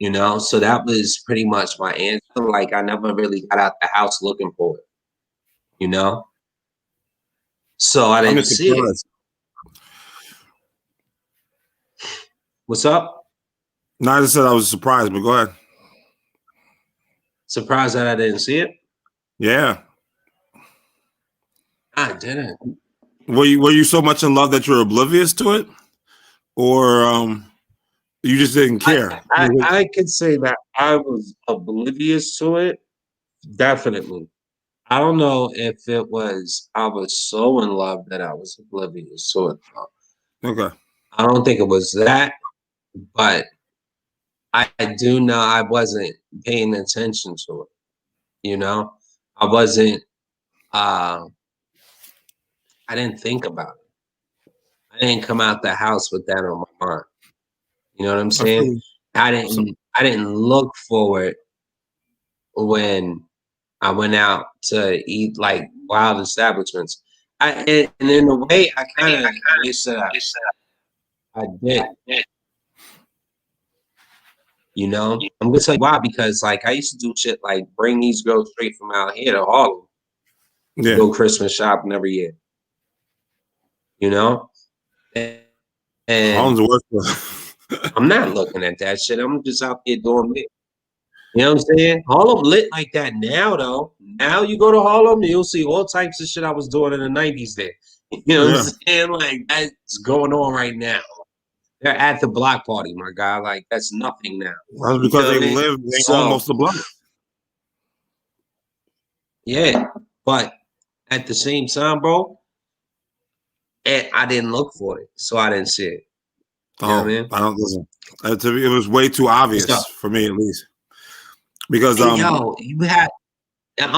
it. So that was pretty much my answer. Like I never really got out the house looking for it. So I didn't see it. What's up? No, I just said I was surprised, but go ahead. Surprised that I didn't see it? Yeah. I didn't. Were you so much in love that you're oblivious to it? Or you just didn't care? I could say that I was oblivious to it. Definitely. I don't know if it was I was so in love that I was oblivious to it. Okay. I don't think it was that, but I do know I wasn't paying attention to it. I wasn't I didn't think about it. I didn't come out the house with that on my mind. You know what I'm saying? I didn't look forward when I went out to eat like wild establishments. And in a way, I kind of wish that I did. I'm gonna tell you why, because like I used to do shit like bring these girls straight from out here to Harlem, go Christmas shopping every year. And Harlem's the worst. I'm not looking at that shit. I'm just out there doing it. You know what I'm saying? Harlem lit like that now, though. Now you go to Harlem, you'll see all types of shit I was doing in the 90s there. You know what I'm saying? Like, that's going on right now. They're at the block party, my guy. Like, that's nothing now. That's because they live almost the block. Yeah, but at the same time, bro, I didn't look for it, so I didn't see it. You know what I mean? I don't listen. It was way too obvious for me, at least. Because I'm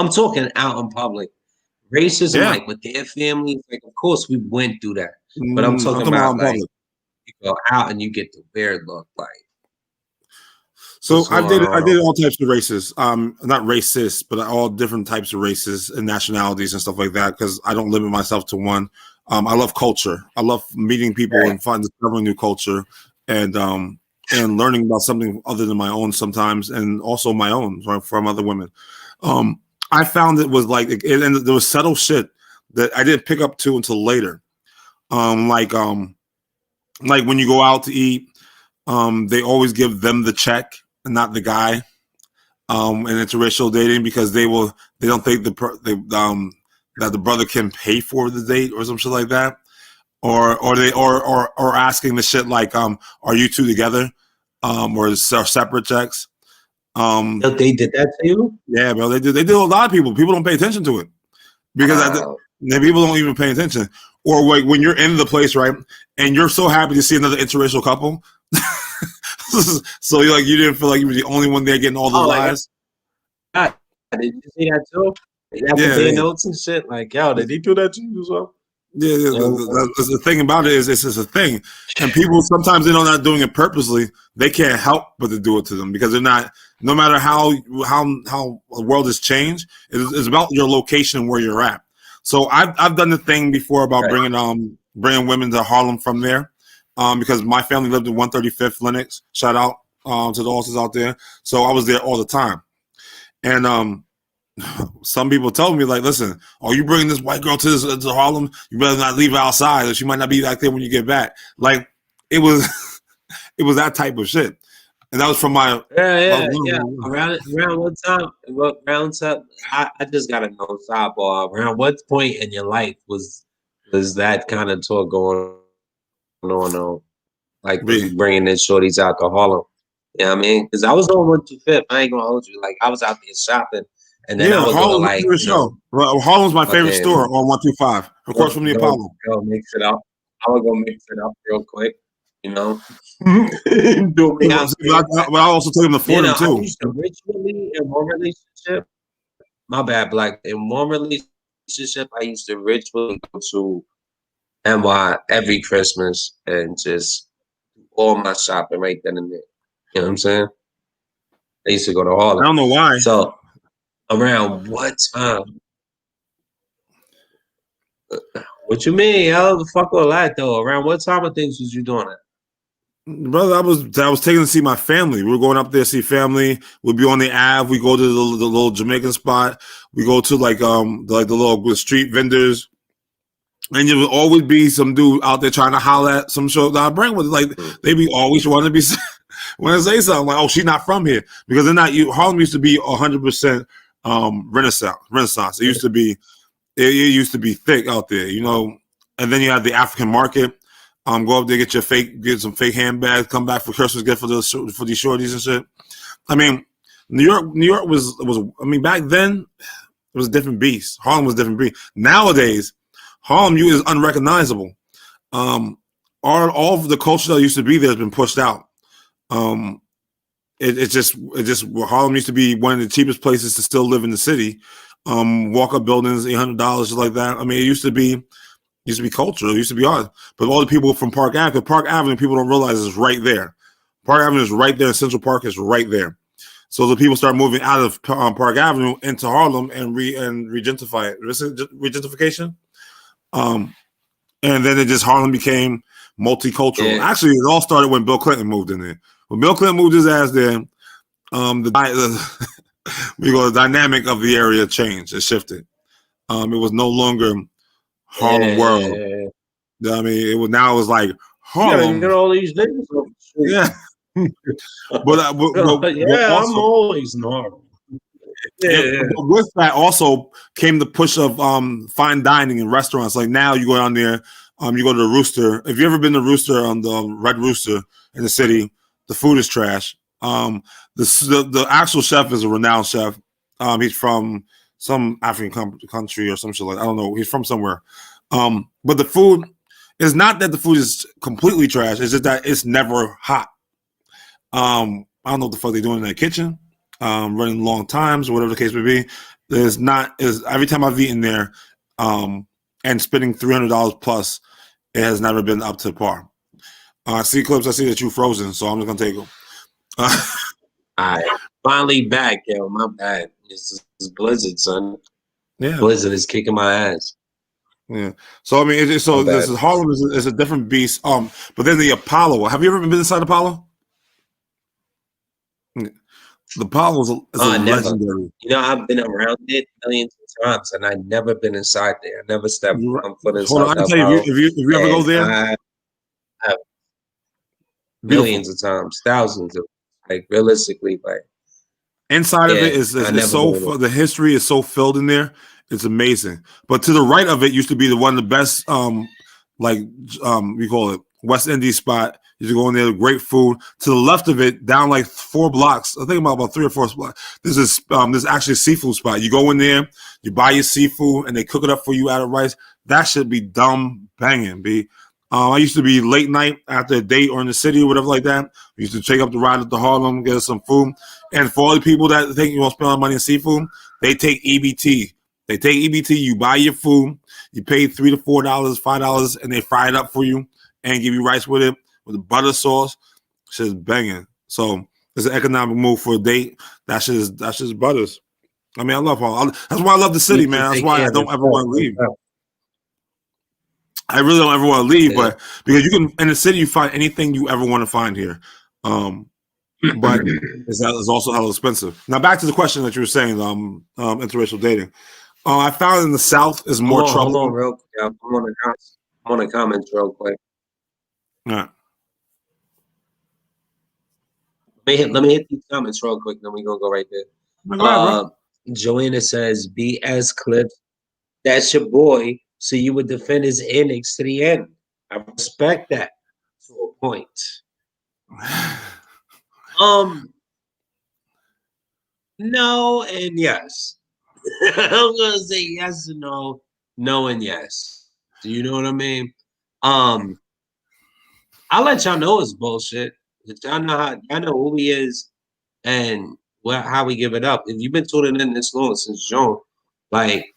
talking out in public. Racism, like with their families, like of course we went through that. But I'm talking about like you go out and you get the weird look, like. So I did all types of races. Not racist, but all different types of races and nationalities and stuff like that, because I don't limit myself to one. I love culture. I love meeting people and discovering new culture and learning about something other than my own sometimes, and also my own from other women. I found it was like, and there was subtle shit that I didn't pick up to until later. Like when you go out to eat, they always give them the check and not the guy. and interracial dating because they don't think that the brother can pay for the date or some shit like that, or asking the shit like are you two together, or separate checks. They did that to you? Yeah, bro. They did a lot of people. People don't pay attention to it because people don't even pay attention. Or like when you're in the place, right, and you're so happy to see another interracial couple, so you didn't feel like you were the only one there getting all the lies. God, did you see that too? They have compare notes and shit. Like, yo, did he do that to you as well? Yeah, the thing about it is it's just a thing, and people sometimes they're not doing it purposely. They can't help but to do it to them because they're not. No matter how the world has changed, it's about your location where you're at. So I've done the thing before about bringing women to Harlem from there, because my family lived in 135th Lenox. Shout out to the horses out there. So I was there all the time, and some people told me, like, listen, oh, you bringing this white girl to Harlem, you better not leave her outside, or she might not be back there when you get back. Like, it was that type of shit. And that was from my Around what time? I just got to know sidebar. Around what point in your life was that kind of talk going on? Like bringing in shorties out to Harlem. You know what I mean? Because I was on 125th. I ain't gonna hold you. Like, I was out there shopping. And then I was Harlem's like, my favorite show. Harlem's my favorite store on 125. Of course, from the Apollo. Go mix it up. I would go mix it up real quick. You know, but I also took him to Fordham too. I used to ritually in one relationship. My bad, Black. In one relationship, I used to ritually go to NY every Christmas and just do all my shopping right then and there. You know what I'm saying? I used to go to Harlem. I don't know why. So around what time? What you mean? How the fuck all that though? Around what time of things was you doing it? Brother, I was taking to see my family. We were going up there to see family. We'd be on the Ave. We go to the little Jamaican spot. We go to like the little street vendors, and there would always be some dude out there trying to holler at some show that I bring with. Like they be always wanting to be when I say something like, "Oh, she's not from here," because they're not. Harlem used to be 100% Renaissance. It used to be. It used to be thick out there, you know. And then you had the African market. Go up there, get some fake handbags, come back for Christmas gift for these shorties and shit. I mean, New York was. I mean, back then it was a different beast. Harlem was a different beast. Nowadays, Harlem is unrecognizable. All of the culture that used to be there has been pushed out. It just Harlem used to be one of the cheapest places to still live in the city. Walk up buildings, $800, just like that. I mean, it used to be cultural. It used to be art. But all the people from Park Avenue, people don't realize is right there. Park Avenue is right there. And Central Park is right there. So the people start moving out of Park Avenue into Harlem and regentrify it. Regentification. And then Harlem became multicultural. Yeah. Actually, it all started when Bill Clinton moved in there. When Bill Clinton moved his ass there, the dynamic of the area changed. It shifted. It was no longer Harlem world. I mean, it was like Harlem. You get all these niggas. Yeah. but I'm always in Harlem. Yeah. But with that also came the push of fine dining and restaurants. Like now you go down there, you go to the Rooster. If you ever been to Rooster on the Red Rooster in the city, the food is trash. The actual chef is a renowned chef. He's from some African country or some shit like I don't know. He's from somewhere. But the food is not that the food is completely trash. It's just that it's never hot. I don't know what the fuck they're doing in that kitchen. Running long times or whatever the case may be. Every time I've eaten there, and spending $300 plus, it has never been up to par. See Clips, I see that you frozen, so I'm just gonna take them. All right, finally back, yo. My bad. It's Blizzard, son. Yeah, Blizzard is kicking my ass. Yeah. So I mean, Harlem is a different beast. But then the Apollo. Have you ever been inside Apollo? The Apollo is a legendary. You know, I've been around it millions of times, and I've never been inside there. I never stepped foot inside. Hold on, I can tell you, if you ever go there, I have millions of times, thousands of, like realistically, like Inside of it Yeah, is I never so been in it. the history is so filled in there. It's amazing. But to the right of it used to be the one of the best we call it West Indies spot. You should go in there, great food. To the left of it, down like 4 blocks, I think about 3 or 4 blocks. This actually a seafood spot. You go in there, you buy your seafood, and they cook it up for you out of rice. That should be dumb banging, B. I used to be late night after a date or in the city or whatever like that. We used to take up the ride up to Harlem, get us some food. And for all the people that think you won't spend a lot of money on seafood, they take EBT. They take EBT, you buy your food, you pay $3 to $4, $5, and they fry it up for you and give you rice with it, with the butter sauce. Shit's banging. So it's an economic move for a date. That's just butters. I mean, I love Harlem. That's why I love the city, man. That's why I don't ever want to leave. I really don't ever want to leave, but because you can in the city, you find anything you ever want to find here. But it's also hella expensive. Now back to the question that you were saying, interracial dating. I found in the South is more trouble. Hold on, real quick. I'm on the comments real quick. Yeah. Let me hit these comments real quick, then we're gonna go right there. Joanna says, BS Clips, that's your boy, so you would defend his antics to the end. I respect that to a point. No and yes. I'm gonna say yes and no, no and yes. Do you know what I mean? I'll let y'all know it's bullshit. Y'all know who he is and how we give it up. If you've been tuning in this long since June, like,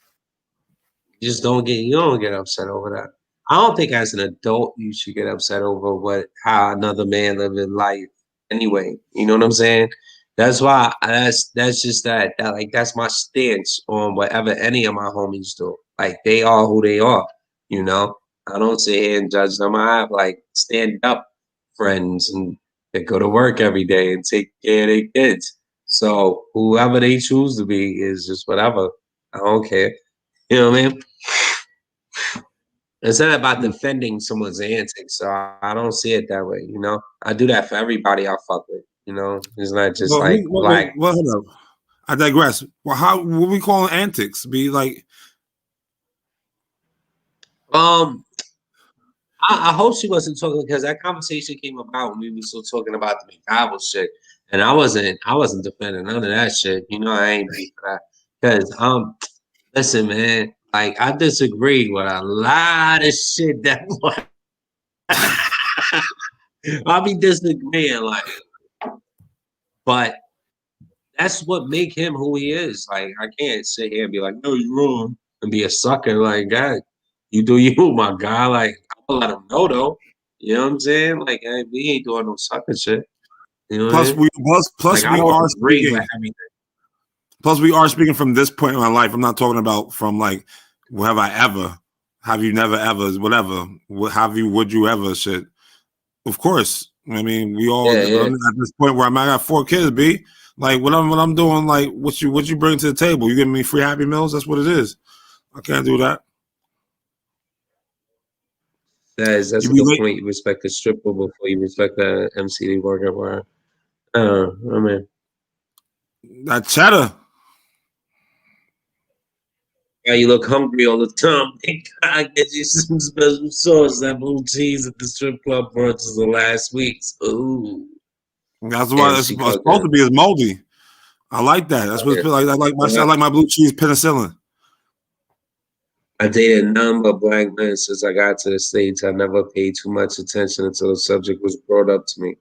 you don't get upset over that. I don't think as an adult you should get upset over how another man living life anyway. You know what I'm saying? That's why that's just that's my stance on whatever any of my homies do. Like, they are who they are, you know. I don't sit here and judge them. I have stand up friends and that go to work every day and take care of their kids. So whoever they choose to be is just whatever. I don't care. You know what I mean? It's not about defending someone's antics, so I don't see it that way. You know, I do that for everybody I fuck with. You know, it's not just black. Well, I digress. Well, what we call antics? Be like, I hope she wasn't talking, because that conversation came about when we were still talking about the McDonald's shit, and I wasn't defending none of that shit. You know, I ain't beat for that, because listen, man, I disagree with a lot of shit that I'll be disagreeing, but that's what make him who he is. I can't sit here and be like, no, you're wrong, and be a sucker. Like, God, you do you, my guy. Like, I'll let him know, though. You know what I'm saying? Like, hey, we ain't doing no sucker shit. You know plus we are speaking. Plus, we are speaking from this point in my life. I'm not talking about from have you never ever, whatever, would you ever shit. Of course. I mean, we all at this point where I got 4 kids, B. Like, what I'm doing, like, what you bring to the table? You giving me free Happy Meals? That's what it is. I can't do that. That's a good point. You respect the stripper before you respect the MCD worker. I mean, that cheddar. Yeah, you look hungry all the time. I get you some special sauce. That blue cheese at the strip club purchase the last week's. Ooh, that's why it's supposed to be as moldy. I like that. That's what it's like. I like my blue cheese penicillin. I dated none but black men since I got to the States. I never paid too much attention until the subject was brought up to me.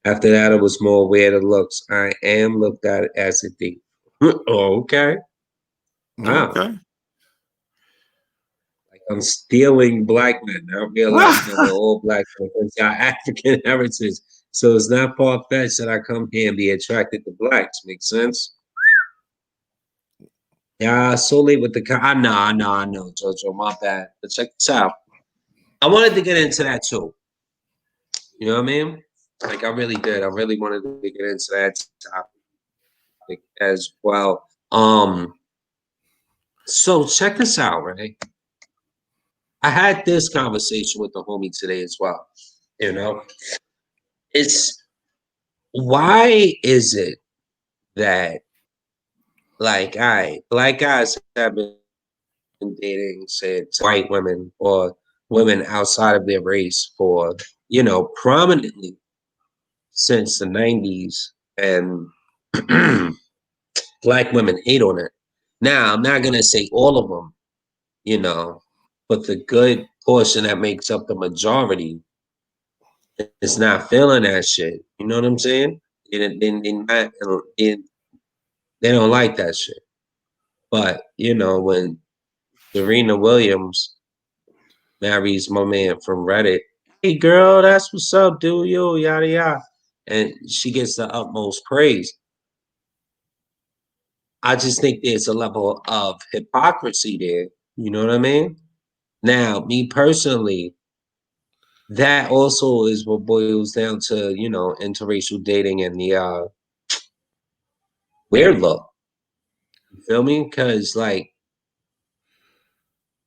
After that, it was more aware of looks. I am looked at as a thief. Okay. Wow. Okay. I'm stealing black men. I realize that we're all black men. It's our African heritage. So it's not far-fetched that I come here and be attracted to blacks. Make sense? Yeah, solely with the I know, Jojo, my bad. But check this out. I wanted to get into that too. You know what I mean? Like, I really did. I really wanted to get into that topic as well. So check this out, right? I had this conversation with the homie today as well. You know, why is it that Like, all right, black guys have been dating, say, white women or women outside of their race for, prominently since the 90s. And black women hate on it. Now, I'm not going to say all of them, but the good portion that makes up the majority is not feeling that shit. You know what I'm saying? They don't like that shit. But, when Serena Williams marries my man from Reddit, hey girl, that's what's up, dude, yo, yada yada. And she gets the utmost praise. I just think there's a level of hypocrisy there. You know what I mean? Now, me personally, that also is what boils down to, interracial dating and the weird look. You feel me? Because like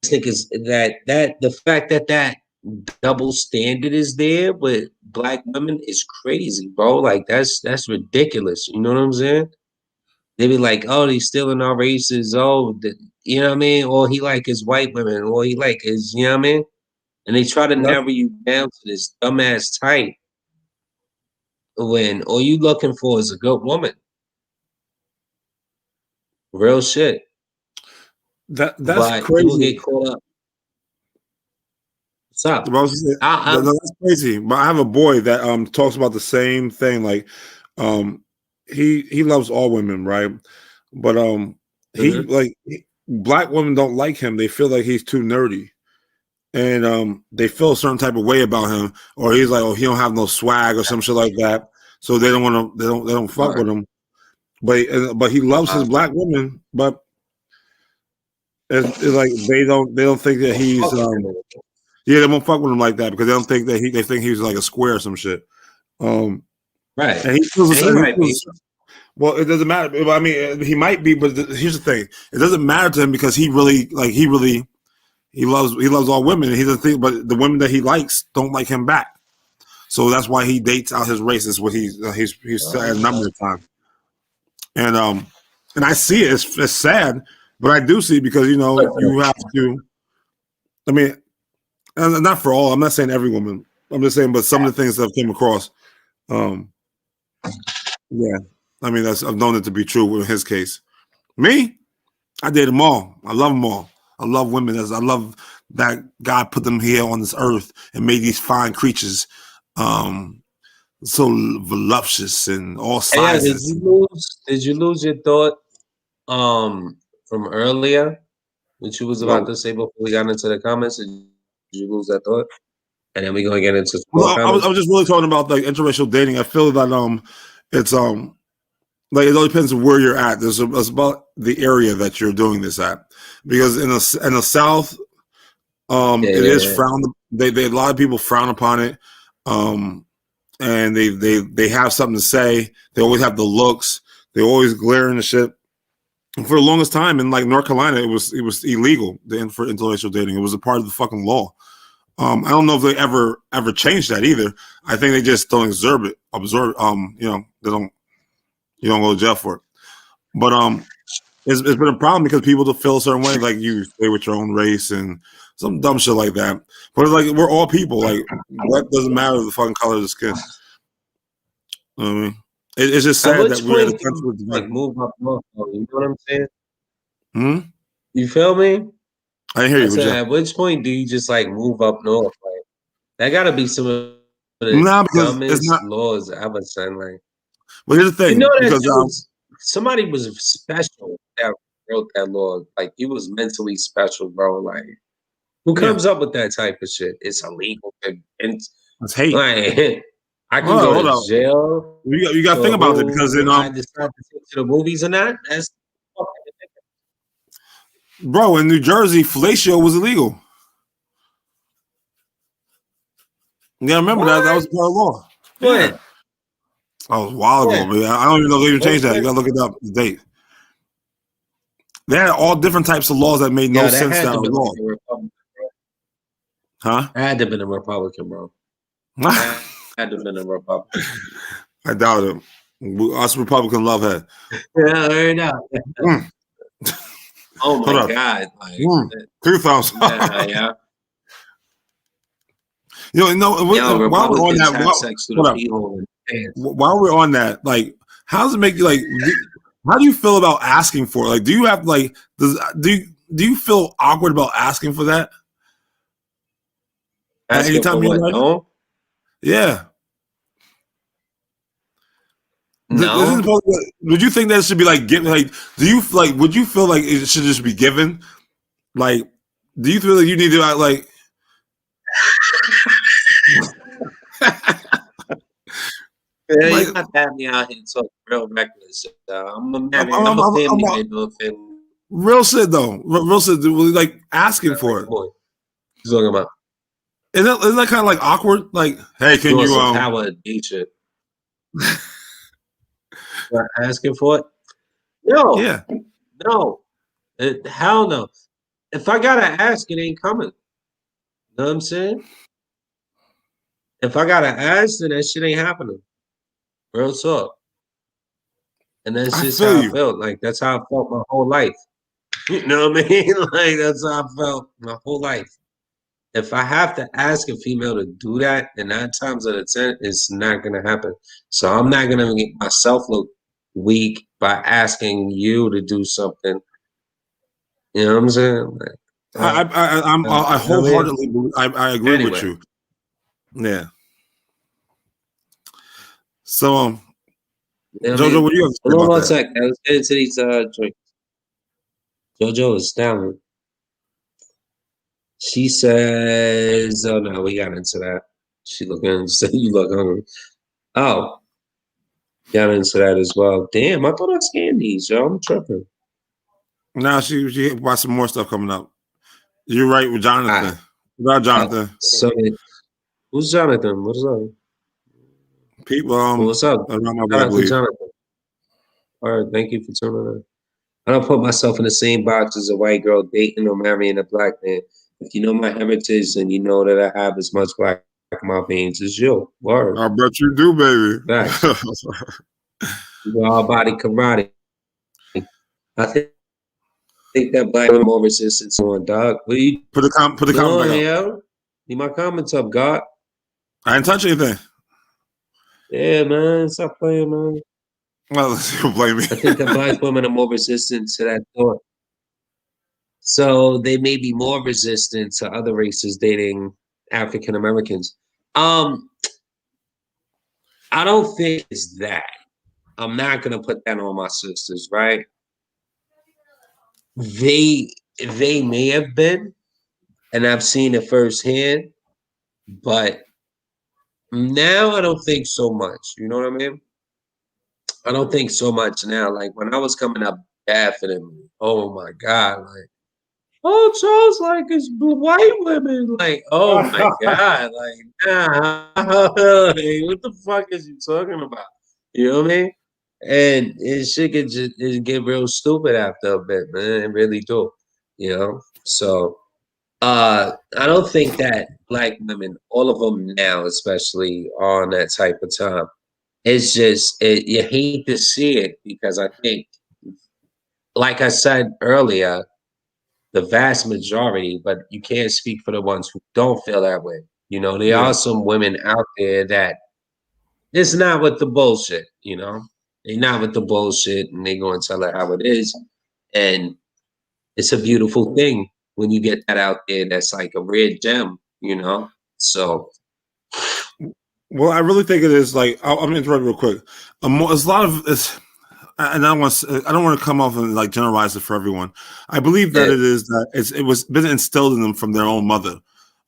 I think is that the fact that double standard is there with black women is crazy, bro. Like that's ridiculous. You know what I'm saying? They be like, oh, he's stealing our races. Oh, you know what I mean? Or he like his white women, or he like his, you know what I mean? And they try to narrow you down to this dumbass type when all you looking for is a good woman. Real shit. That's but crazy. People get caught up. What's up? That's crazy. But I have a boy that talks about the same thing. Like he loves all women, right? But black women don't like him. They feel like he's too nerdy. And they feel a certain type of way about him, or he's like, oh, he don't have no swag or some shit like that. So they don't want to. They don't fuck with him. But he loves his black women. But it's like they don't think that he's they won't fuck with him like that because they don't think that they think he's like a square or some shit. Right. And he feels well, it doesn't matter. I mean, he might be, but here's the thing: it doesn't matter to him because he loves all women. He doesn't think, but the women that he likes don't like him back. So that's why he dates out his race. Is what he's said a number of times. And I see it. It's sad, but I do see it because you have to. I mean, and not for all. I'm not saying every woman. I'm just saying, but some of the things that I've came across. Yeah, I mean I've known it to be true in his case. Me, I date them all. I love them all. I love women. I love that God put them here on this earth and made these fine creatures, so voluptuous and all sizes. Did you lose your thought from earlier, which you was about to say before we got into the comments? Did you lose that thought? And then we're gonna get into. I was just really talking about like interracial dating. I feel that it's like it all depends on where you're at. It's about the area that you're doing this at, because in the South, it is frowned. They a lot of people frown upon it, and they have something to say. They always have the looks. They always glare and shit. And for the longest time in like North Carolina, it was illegal for interracial dating. It was a part of the fucking law. I don't know if they ever changed that either. I think they just don't observe it. They don't. You don't go to jail for it. But it's been a problem because people don't feel a certain way, like you stay with your own race and some dumb shit like that. But it's like we're all people. Like what doesn't matter the fucking color of the skin. You know what I mean? It's just sad that we're at a country like move up north. You know what I'm saying? Hmm? You feel me? I hear you. At which point do you just like move up north? Like that got to be some of the dumbest laws ever, son. Like. Well, here's the thing. Because somebody was special that wrote that law. Like he was mentally special, bro. Like who comes up with that type of shit? It's illegal. It's hate. Like, I can go to jail. You got to think about it because I decided to take to the movies and that. That's bro. In New Jersey, fellatio was illegal. Yeah, remember that was part of law. Yeah. That was a while ago, but I don't even know if they even changed that. You gotta look it up, the date. They had all different types of laws that made no sense that was law. Huh? I had to have been a Republican, bro. I had to have been a Republican. I doubt it. Us Republican love head. Yeah, right now. Oh my God! Like 2 thumbs. yeah. While we're on that, while we're on that, like, how does it make you like? How do you feel about asking for it? Like, do you have like? Do you feel awkward about asking for that? Anytime you're like, no? Yeah. No. Would you think that should be like given? Like, do you like? Would you feel like it should just be given? Like, do you feel like you need to like? Yeah, like, you have to have me out here talking real reckless. I'm a family man. Real shit though. Real shit. Like asking for it. What you talking about? Isn't that kind of like awkward? Like, hey, can you power beat it? Asking for it? No. Yeah. No. Hell no. If I gotta ask, it ain't coming. You know what I'm saying? If I gotta ask, then that shit ain't happening. Real talk. And that's just how I felt. Like, that's how I felt my whole life. You know what I mean? Like, that's how I felt my whole life. If I have to ask a female to do that, then 9 times out of 10, it's not going to happen. So I'm not going to make myself look weak by asking you to do something. You know what I'm saying? Like, I wholeheartedly I agree with you. Yeah. So, Jojo, what do you have to say about one second. Let's get into these drinks. Jojo is down. She says, "Oh no, we got into that." She looking, said, "You look hungry." Oh, got into that as well. Damn, I thought I scanned these, yo. I'm tripping. Now she watch some more stuff coming up. You're right with Jonathan. About Jonathan. So, who's Jonathan? What's up? People, what's up? Jonathan. All right, thank you for tuning in. I don't put myself in the same box as a white girl dating or marrying a black man. If you know my heritage, then you know that I have as much black in my veins as you. Word. I bet you do, baby. All body karate. I think that black women more resistance on, dog. What you put the comment back up. Need my comments up, God. I didn't touch anything. Yeah, man. Stop playing, man. Well, you blame me. I think that black women are more resistant to that thought. So they may be more resistant to other races dating African Americans. I don't think it's that. I'm not gonna put that on my sisters, right? They may have been, and I've seen it firsthand, but now I don't think so much. You know what I mean? I don't think so much now. Like when I was coming up, definitely. Oh my God, like, oh, Charles, like it's white women. Like, oh my God, like, nah, what the fuck is you talking about? You know what I mean? And it should get real stupid after a bit, man. It really do. You know? So I don't think that black women, all of them now, especially, are on that type of time. It's just you hate to see it because I think, like I said earlier, the vast majority, but you can't speak for the ones who don't feel that way. You know, there are some women out there that it's not with the bullshit, you know. They're not with the bullshit and they go and tell her how it is. And it's a beautiful thing when you get that out there that's like a rare gem, you know. So well, I really think it is like I'm gonna interrupt real quick. It's a lot of this, and I don't want to come off and like generalize it for everyone. I believe that it is that it was been instilled in them from their own mother,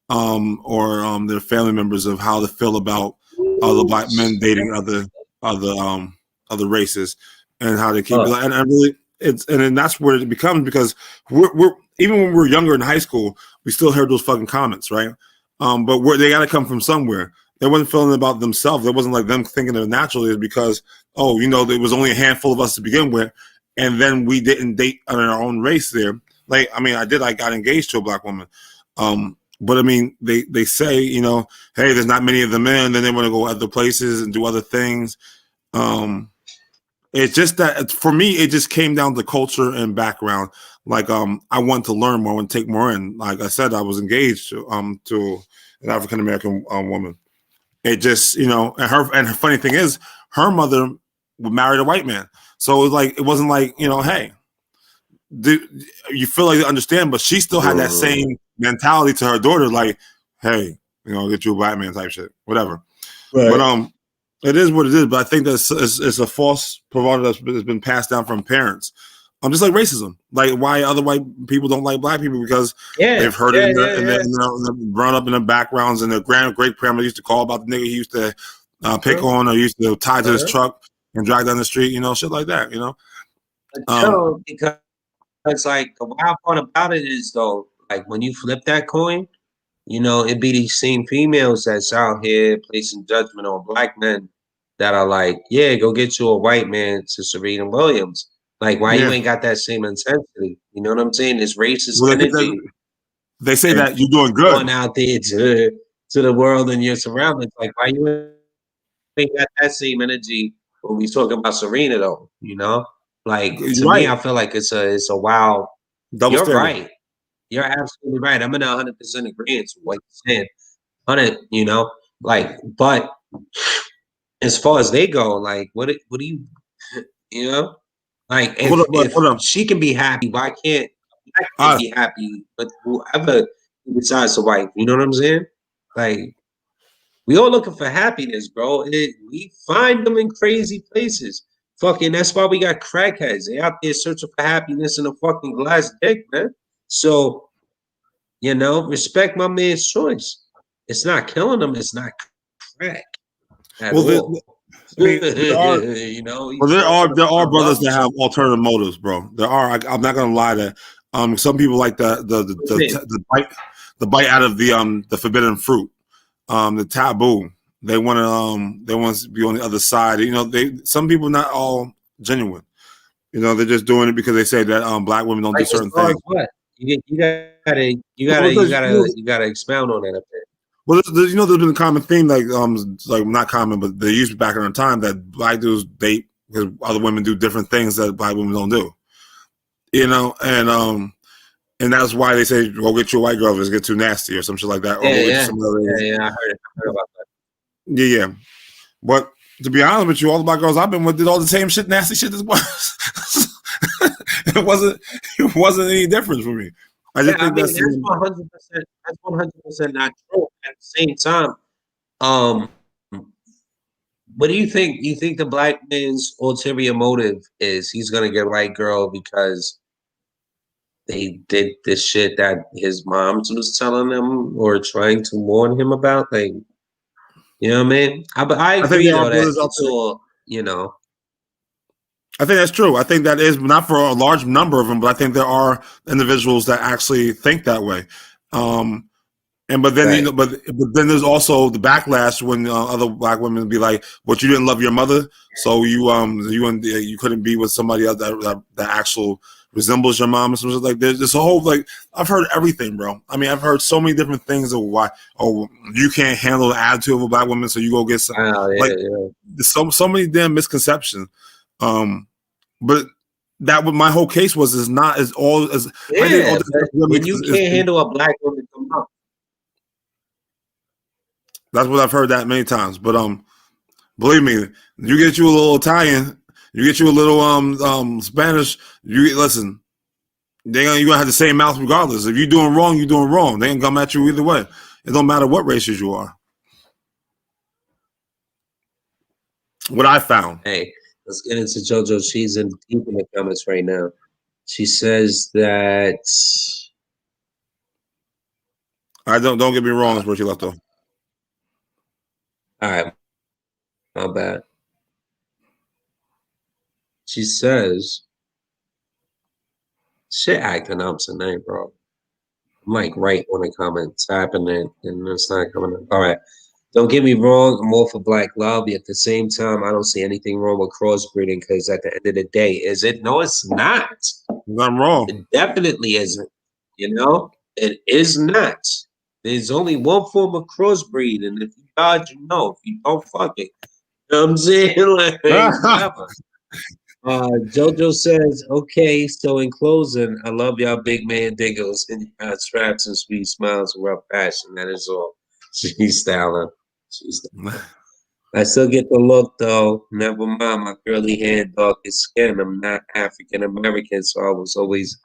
or their family members of how to feel about other black men dating other races and how they keep and I really and that's where it becomes because we're even when we were younger in high school, we still heard those fucking comments, right? But they got to come from somewhere. They wasn't feeling about themselves. It wasn't like them thinking of it naturally. It's because, there was only a handful of us to begin with. And then we didn't date on our own race there. Like, I mean, I got engaged to a black woman. But I mean, they say, hey, there's not many of the men. Then they want to go other places and do other things. It's just that for me, it just came down to culture and background. Like, I want to learn more and take more in. Like I said, I was engaged to an African American woman. It just, and her funny thing is, her mother married a white man, so it was like, it wasn't like, hey, you feel like they understand, but she still had that same mentality to her daughter, like, hey, get you a black man type shit, whatever. Right. But it is what it is. But I think that's it's a false provider that's been passed down from parents. Just like racism, like why other white people don't like black people, because they've heard it and they're brought up in their backgrounds, and their great grandmother used to call about the nigga he used to pick on, or used to tie to his truck and drag down the street, shit like that, Because like the wild part about it is, though, like when you flip that coin, it be these same females that's out here placing judgment on black men that are like, yeah, go get you a white man to Serena Williams. Like, why you ain't got that same intensity? You know what I'm saying? This racist energy. They say that you're doing good. Going out there to the world and your surroundings. Like, why you ain't got that same energy when we talking about Serena, though? Like, to me, I feel like it's a wild. Double you're standard. Right. You're absolutely right. I'm in 100% agreement with what you're saying. 100, like, but as far as they go, like, what do you, like, if she can be happy, why can't I be happy? But whoever besides the wife, you know what I'm saying? Like, we all looking for happiness, bro. We find them in crazy places. Fucking, that's why we got crackheads. They out there searching for happiness in a fucking glass dick, man. So, respect my man's choice. It's not killing them. It's not crack. There are brothers that have alternative motives, bro. There are. I'm not gonna lie that some people like the bite out of the forbidden fruit, the taboo. They want to be on the other side. Some people not all genuine. They're just doing it because they say that black women don't do certain things. What? You gotta expound on that a bit. Well, there's been a common theme, like not common, but they used back in our time that black dudes date because other women do different things that black women don't do. And that's why they say go get you a white girl if it's get too nasty or some shit like that. I heard about that. Yeah. But to be honest with you, all the black girls I've been with did all the same shit, nasty shit as well. It wasn't any difference for me. I just think that's 100%. That's 100% not true. At the same time, what do you think? You think the black man's ulterior motive is he's gonna get a white girl because they did this shit that his mom was telling him or trying to warn him about? Like, you know what I mean? I agree though that it's all, I think that's true. I think that is not for a large number of them, but I think there are individuals that actually think that way. But then there's also the backlash when other black women be like, "But you didn't love your mother, so you couldn't be with somebody else that actual resembles your mom." And something like there's this whole I've heard everything, bro. I mean, I've heard so many different things of why. Oh, you can't handle the attitude of a black woman, so you go get some. There's so many damn misconceptions. But that what my whole case was is not as all as when you can't handle a black woman, come up. That's what I've heard that many times. But believe me, you get you a little Italian, you get you a little Spanish. Listen, you're gonna have the same mouth regardless. If you're doing wrong, you're doing wrong. They can come at you either way. It don't matter what races you are. What I found. Hey, let's get into JoJo. She's deep in the comments right now. She says that. I don't get me wrong. That's where she left off. All right, my bad. She says, shit acting up tonight, bro. I'm like right on the comment, tapping it, and it's not coming up. All right. Don't get me wrong, I'm all for black love. At the same time, I don't see anything wrong with crossbreeding because at the end of the day, is it? No, it's not. I'm wrong. It definitely isn't. It is not. There's only one form of crossbreed, and if you dodge, you know. If you don't, fuck it. You know what I'm saying? Like, whatever. Jojo says, okay, so in closing, I love y'all big man dingoes and straps and sweet smiles and rough passion. That is all. She's styling. She's I still get the look though. Never mind my curly hair, darkest skin. I'm not African American, so I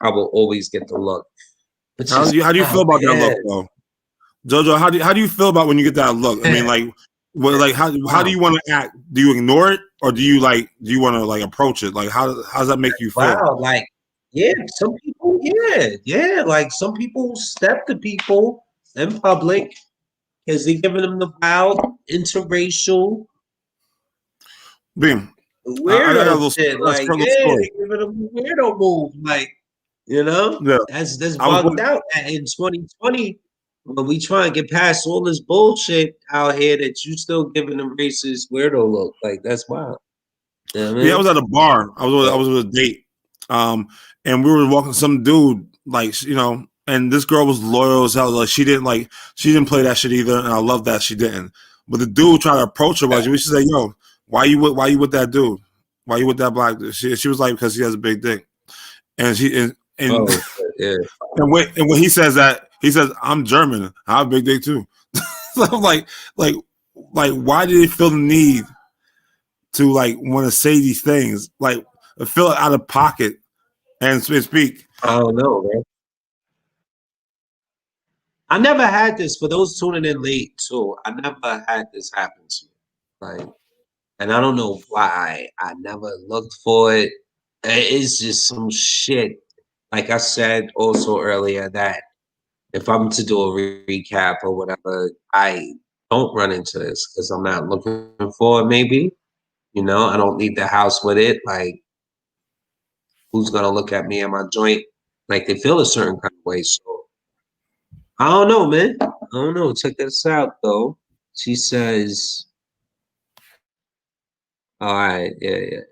will always get the look. But How do you feel about that look though? Jojo, how do you feel about when you get that look? I mean, how do you want to act? Do you ignore it or do you want to approach it? Like how does that make you feel? Wow, some people, like some people step to people in public because they're giving them the wild interracial weirdo shit. Like, they're giving them weirdo move. Like, that's bugged out. In 2020, when we try and get past all this bullshit out here, that you still giving them racist weirdo look. Like, that's wild. You know what I mean? Yeah, I was at a bar. I was with a date. And we were walking some dude, and this girl was loyal as hell. Like she didn't play that shit either, and I love that she didn't. But the dude tried to approach her. She said, "Yo, why you with that dude? Why you with that black dude?" She was like, "Because he has a big dick." And and when he says that, he says, "I'm German. I have a big dick too." So I'm like, why did he feel the need to want to say these things? Like, feel out of pocket and speak. I don't know, man. I never had this. For those tuning in late too, I never had this happen to me. Like, and I don't know why. I never looked for it. It's just some shit. Like I said also earlier, that if I'm to do a recap or whatever, I don't run into this because I'm not looking for it. Maybe, I don't leave the house with it. Like, who's gonna look at me and my joint? Like, they feel a certain kind of way. So I don't know, man. I don't know. Check this out, though. She says, all right, yeah.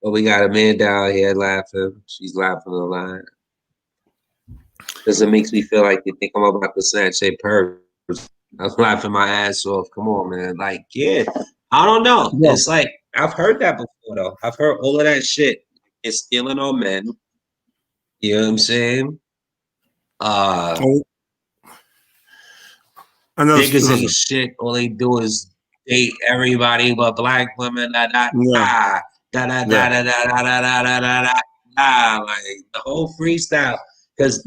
Well, we got Amanda out here laughing. She's laughing a lot. Because it makes me feel like they think I'm about to snatch a purse. I was laughing my ass off. Come on, man. Like, yeah. I don't know. Yeah. It's like, I've heard that before, though. I've heard all of that shit. It's stealing on men. You know what I'm saying? Niggas ain't shit. All they do is date everybody but black women. Like the whole freestyle.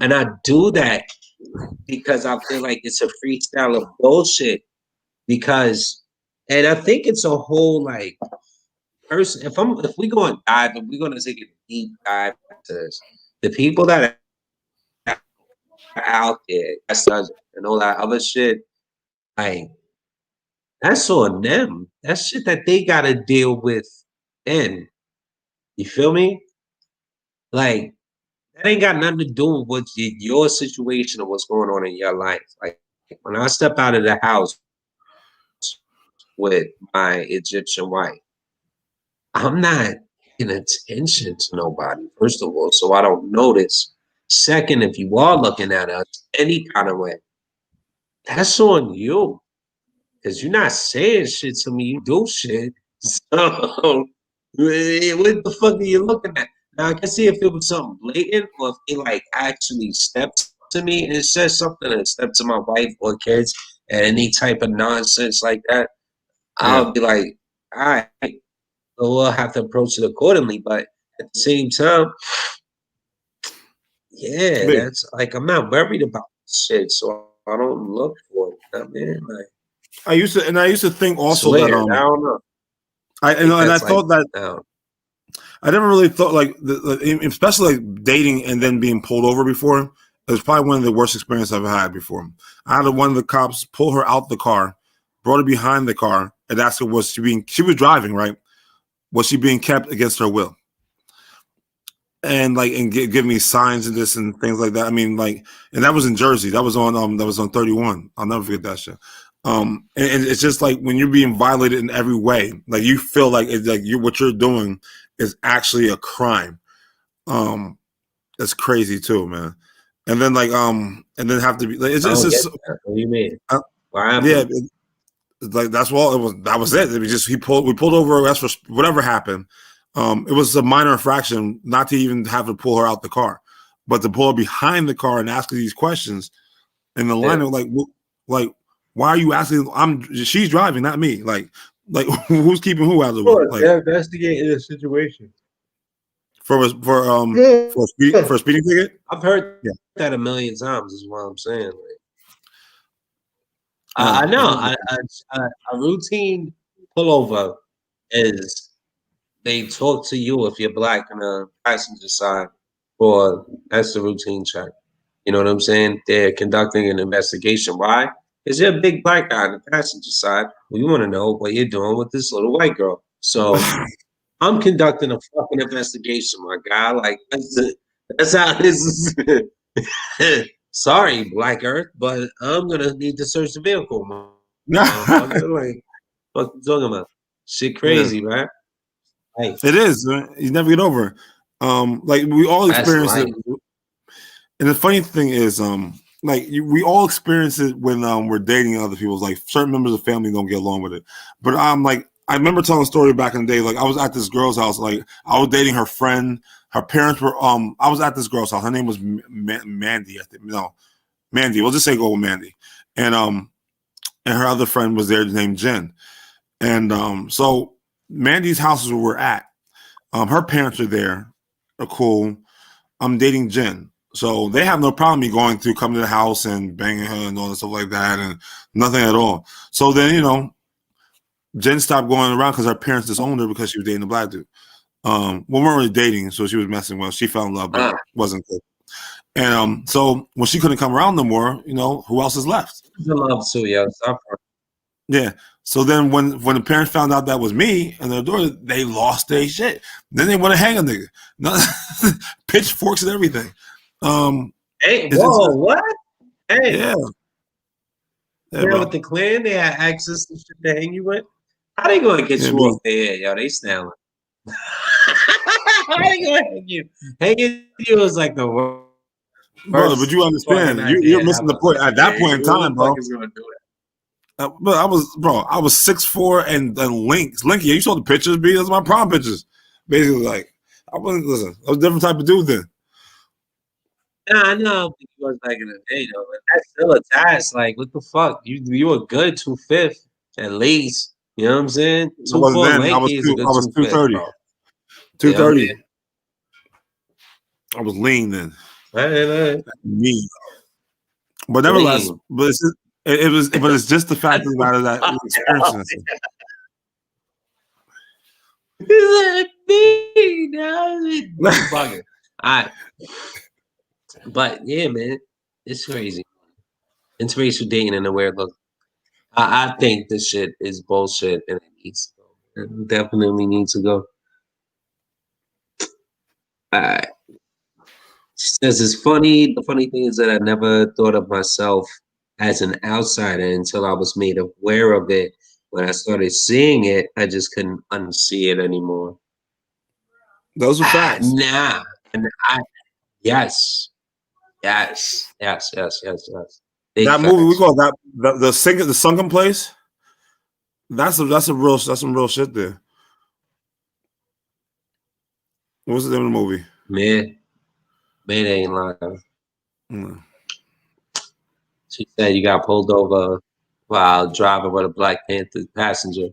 And I do that because I feel like it's a freestyle of bullshit. And I think it's a whole person. If we go and dive, and we're gonna take a deep dive into this, the people that are out there, and all that other shit. Like, that's on them. That's shit that they gotta deal with. And you feel me? Like, that ain't got nothing to do with your situation or what's going on in your life. Like, when I step out of the house with my Egyptian wife, I'm not paying attention to nobody, first of all, so I don't notice. Second, if you are looking at us any kind of way, that's on you. Because you're not saying shit to me, you do shit. So, what the fuck are you looking at? Now, I can see if it was something blatant or if they actually stepped to me and said something and stepped to my wife or kids and any type of nonsense like that. I'll be like, all right, we'll have to approach it accordingly. But at the same time, that's like, I'm not worried about shit, so I don't look for it. I mean, I used to think also that I don't know. I thought that I never really thought especially dating and then being pulled over before. It was probably one of the worst experiences I've had before. I had one of the cops pull her out the car, brought her behind the car, and asked her she was driving, right? Was she being kept against her will? And give me signs and this and things like that. I mean, and that was in Jersey. That was on 31. I'll never forget that shit. And it's just like when you're being violated in every way, like you feel like it's like what you're doing is actually a crime. That's crazy too, man. And then and then have to be it's just what do you mean? Like that's all it was. That was it. We pulled over. That's for whatever happened. It was a minor infraction not to even have to pull her out the car, but to pull her behind the car and ask her these questions. And the line of like, why are you asking? She's driving, not me. Like who's keeping who out of the way? Like, they're investigating the situation for a speeding ticket. I've heard that a million times. Is what I'm saying. Like, I know a routine pullover is they talk to you if you're black on the passenger side, or that's the routine check. You know what I'm saying? They're conducting an investigation. Why? Because you're a big black guy on the passenger side. We want to know what you're doing with this little white girl. So I'm conducting a fucking investigation, my guy. Like that's how this is. Sorry, Black Earth, but I'm gonna need to search the vehicle, motherfucker. Like, what you talking about? Shit, crazy, man. Like, it is. Man. You never get over. Like we all experience it. And the funny thing is, we all experience it when we're dating other people. Like certain members of the family don't get along with it. But I remember telling a story back in the day. Like I was at this girl's house. Like I was dating her friend. Her parents were. I was at this girl's house. Her name was Mandy. I think Mandy. We'll just say go with Mandy. And her other friend was there named Jen. And so Mandy's house is where we're at. Her parents are there. They're cool. I'm dating Jen. So they have no problem me going through, coming to the house and banging her and all that stuff like that, and nothing at all. So then, Jen stopped going around because her parents disowned her because she was dating a black dude. We weren't really dating, so she was messing with. She fell in love, but it wasn't good. And so when she couldn't come around no more, who else is left? Love too, yo. Yeah. So then when the parents found out that was me and their daughter, they lost their shit. Then they want to hang a nigga. Pitchforks and everything. Hey, whoa, what? Hey, yeah, with the Klan, they had access to shit to hang you with. How they gonna get you off there, yo? They snailing. How they gonna hang you? Hanging you is like the worst. Brother, but you understand, you're missing the point. At that point in time, bro. But I was 6'4" and Linky. You saw the pictures, B. Those are my prom pictures. Basically, like I was a different type of dude then. Nah, I know he was back in the day though, but that's still a task. Like, what the fuck? You were good 2'5" at least. You know what I'm saying? 2'4" lanky is a good 230. 230. I was lean then. Me. But nevertheless, but it's just the fact of the matter that we experienced it. All right. But yeah, man, it's crazy. Interracial dating in a weird look. I think this shit is bullshit and it needs to go. It definitely needs to go. She says it's funny. The funny thing is that I never thought of myself as an outsider until I was made aware of it. When I started seeing it, I just couldn't unsee it anymore. Those are facts. Nah. And yes. That movie we call that the sunken place. That's some real shit there. What's the name of the movie? Man ain't lying. She said you got pulled over while driving with a Black Panther passenger.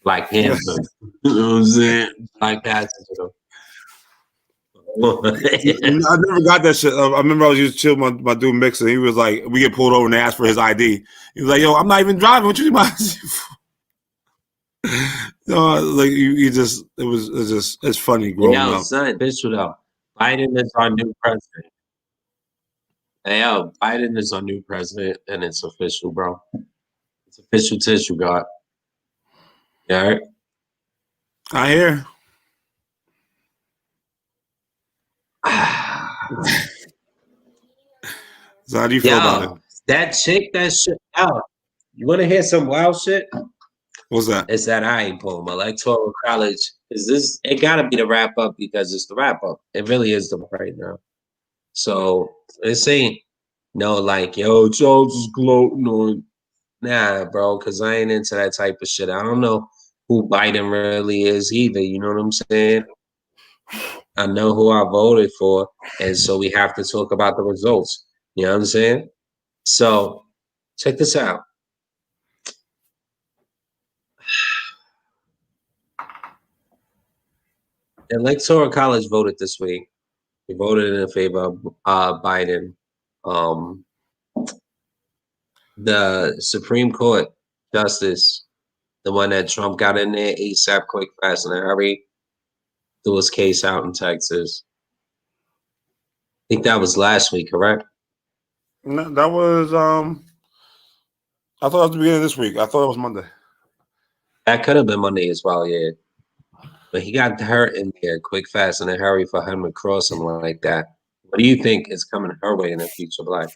Black Panther. You know what I'm saying? Black passenger. I never got that shit. I remember I was used to chill my dude Mixer. He was like, we get pulled over and they asked for his ID. He was like, yo, I'm not even driving. What you mean? Like it's funny growing up. Son, official though. Biden is our new president. Hey, yo, Biden is our new president, and it's official, bro. It's official tissue, God. Yeah, right? I hear. So how do you feel about it? That chick, that shit out. You want to hear some wild shit? What's that? It's that I ain't pulled my electoral college. It gotta be the wrap up because it's the wrap up. It really is the right now. So it's saying no, like yo, Charles is gloating on. Nah, bro, because I ain't into that type of shit. I don't know who Biden really is either. You know what I'm saying? I know who I voted for, and so we have to talk about the results. You know what I'm saying? So check this out. The Electoral College voted this week. They voted in favor of Biden. Um, the Supreme Court Justice, the one that Trump got in there ASAP, quick, fast, and in a hurry, threw his case out in Texas. I think that was last week, correct? No, that was I thought it was the beginning of this week. I thought it was Monday. That could have been Monday as well, yeah. But he got hurt in there quick, fast, and in a hurry for him to cross him like that. What do you think is coming her way in the future of life?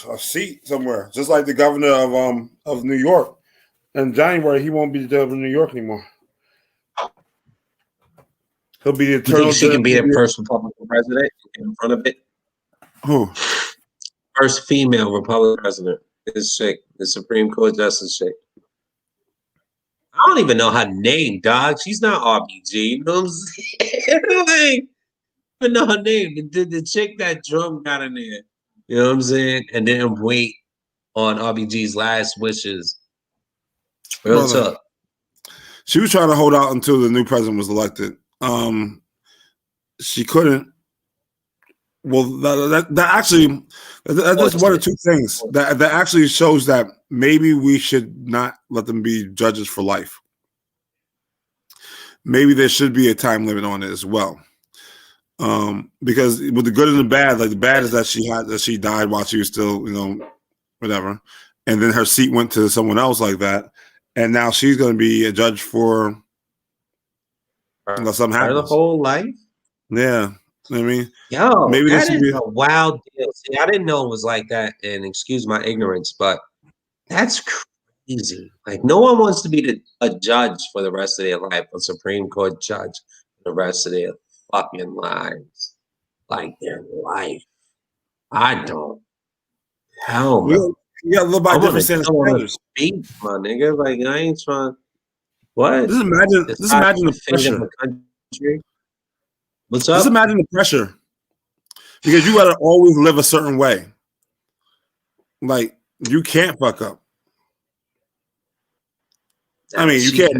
A seat somewhere, just like the governor of New York. In January, he won't be the governor of New York anymore. He'll be the eternal. You think she can be the first Republican president in front of it? Who? First female Republican president. This chick, the Supreme Court Justice chick. I don't even know her name, dog. She's not RBG. You know what I'm saying? I don't even know her name. The chick that Trump got in there. You know what I'm saying? And didn't wait on RBG's last wishes. Real tough. She was trying to hold out until the new president was elected. She couldn't. Well, that's one or two things that actually shows that maybe we should not let them be judges for life. Maybe there should be a time limit on it as well. Because with the good and the bad, like the bad is that she died while she was still, whatever. And then her seat went to someone else like that. And now she's going to be a judge for something happens. The whole life? Yeah. I mean, maybe that is a wild deal. See, I didn't know it was like that, and excuse my ignorance, but that's crazy. Like, no one wants to be a judge for the rest of their life, a Supreme Court judge for the rest of their fucking lives. Like, their life. I don't. Hell no. Yeah, a little by different standards. My nigga, like, I ain't trying. What? Just imagine the pressure. What's up? Just imagine the pressure, because you got to always live a certain way. Like, you can't fuck up. I mean, you can't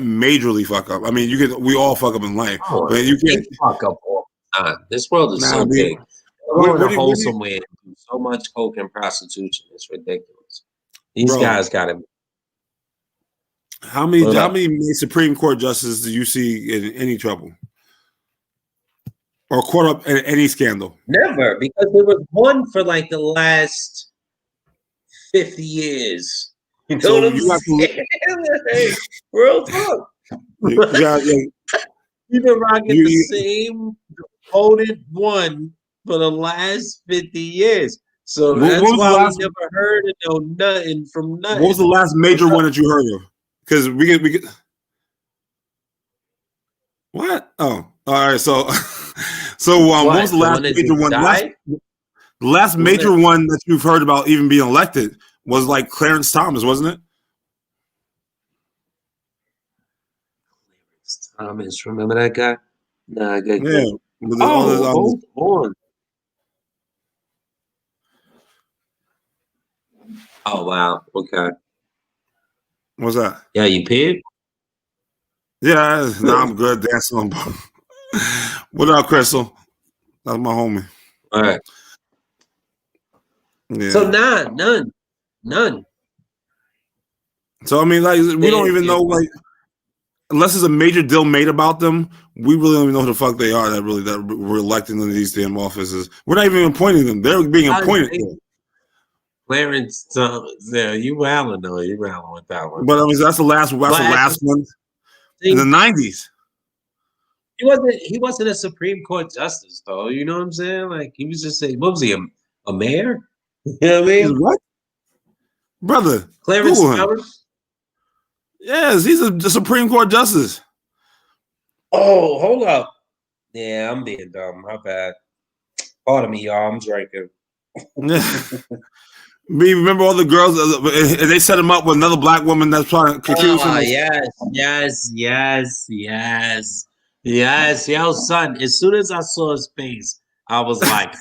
majorly fuck up. I mean, we all fuck up in life, but you can't fuck up all the time. This world is so big. We're in a wholesome way. So much coke and prostitution. It's ridiculous. These guys got to. How many Supreme Court justices do you see in any trouble? Or caught up in any scandal? Never, because there was one for like the last 50 years. You know what I'm saying? Hey, real talk. You've been rocking the same voted one for the last 50 years. So that's why we never heard of nothing from nothing. What was the last major one that you heard of? Because we get what? Oh, all right. So what was the last major one? The last major one that you've heard about even being elected was like Clarence Thomas, wasn't it? Clarence Thomas, remember that guy? Nah, good. Yeah. Hold on. Oh wow. Okay. What's that? Yeah, you peed? Yeah, I'm good dancing on. What up, Crystal? That's my homie. All right. Yeah. So none. So I mean, like, we don't even know, like, unless there's a major deal made about them, we really don't even know who the fuck they are that we're electing into these damn offices. We're not even appointing them; they're being appointed. Clarence Thomas, yeah, you wilding though. You wilding with that one. But I mean, that's the last one in the 90s. He wasn't a Supreme Court justice though. You know what I'm saying? Like, he was just what was he, a mayor? You know what I mean? What? Brother, Clarence Thomas? Yes, he's a Supreme Court justice. Oh, hold up. Yeah, I'm being dumb. My bad. Pardon me, y'all. I'm drinking. Me remember all the girls, and they set him up with another black woman that's trying to confuse him. Yes. Yo, son, as soon as I saw his face, I was like,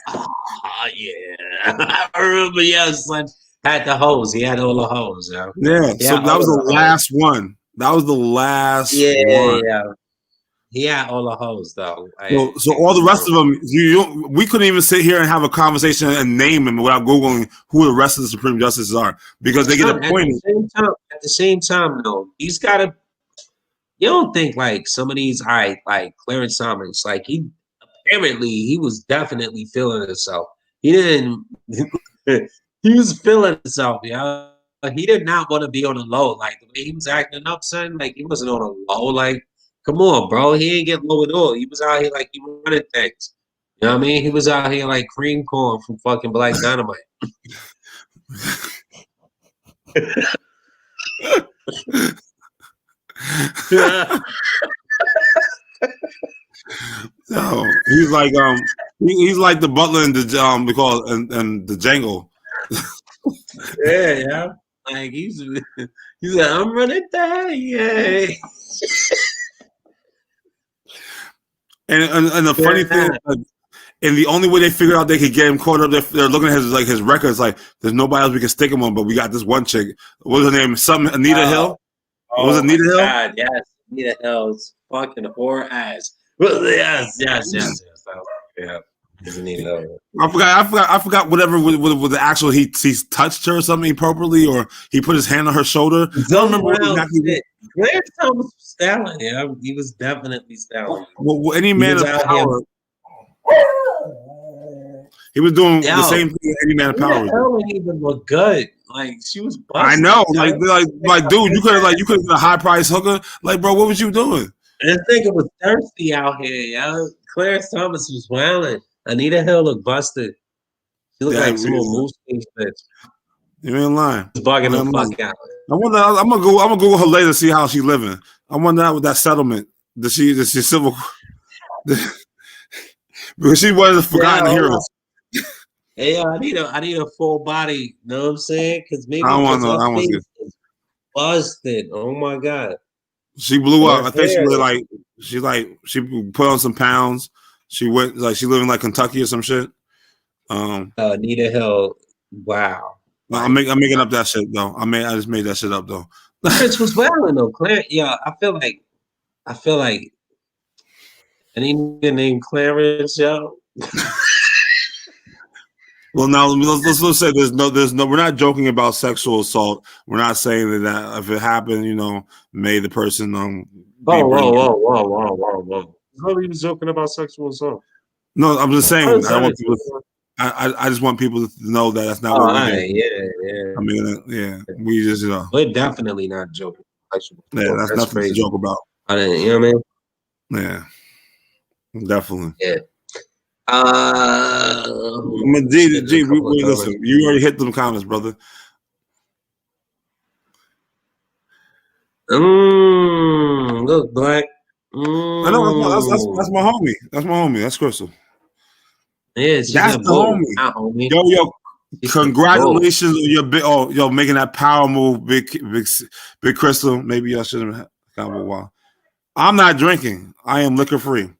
yeah. I remember, son had the hose. He had all the hose, yo. Yeah, so that was the last one. That was the last one. Yeah. He had all the hoes though. So all the rest of them, we couldn't even sit here and have a conversation and name them without googling who the rest of the Supreme Justices are because they get appointed. At the same time, though, he's got to. You don't think like some of these, all right, like Clarence Thomas, like he was definitely feeling himself. He didn't. He was feeling himself, yeah. He did not want to be on the low, like the way he was acting up, son. Like he wasn't on a low, like. Come on, bro. He ain't get low at all. He was out here like he was running things. You know what I mean? He was out here like cream corn from fucking Black Dynamite. No, he's like he's like the butler in the because and the Django. Yeah. Like he's like, I'm running thing, yeah. And the funny thing, like, and the only way they figured out they could get him caught up, they're looking at his records. Like, there's nobody else we can stick him on, but we got this one chick. What was her name? Anita Hill. What was Anita Hill? God, yes, Anita Hill's fucking whore ass. Yes. Yeah. I forgot whatever with the actual he touched her or something appropriately, or he put his hand on her shoulder. I don't remember exactly. Clarence Thomas was styling. Yeah, he was definitely styling. Well, any man of power. He was doing the same thing any man of power. Hell didn't even look good. Like she was busted. I know, like dude, you could have been a high price hooker. Like, bro, what was you doing? This nigga was thirsty out here, yo. Clarence Thomas was wilding. Anita Hill looked busted. She looked like some old moose case bitch. You ain't lying. She's bugging the fuck out. I wonder. I'm gonna Google her later to see how she's living. I wonder with that settlement. Does she civil? Because she was a forgotten hero. Hey, I need a full body. Know what I'm saying? Because maybe I want to know. Busted. Oh my god. She blew up. I think she put on some pounds. She went she lived in like Kentucky or some shit. Anita Hill. Wow. I'm making up that shit though. I just made that shit up though. Clarence was wilding though. Clarence, yeah. I feel like any nigga named Clarence, yo. Well, now let's say there's no. We're not joking about sexual assault. We're not saying that if it happened, may the person Whoa. How are you joking about sexual assault? No, I'm just saying. I just want people to know that that's not what we're doing. Yeah. I mean, we just We're definitely not joking. That's nothing crazy to joke about. You know what I mean? Yeah, definitely. Yeah. Listen, you already hit them comments, brother. Look, Black. I know that's my homie. That's my homie. That's Crystal. Yeah, that's the homie. Yo, congratulations on your making that power move, big Crystal. Maybe y'all should have got a while. I'm not drinking. I am liquor free.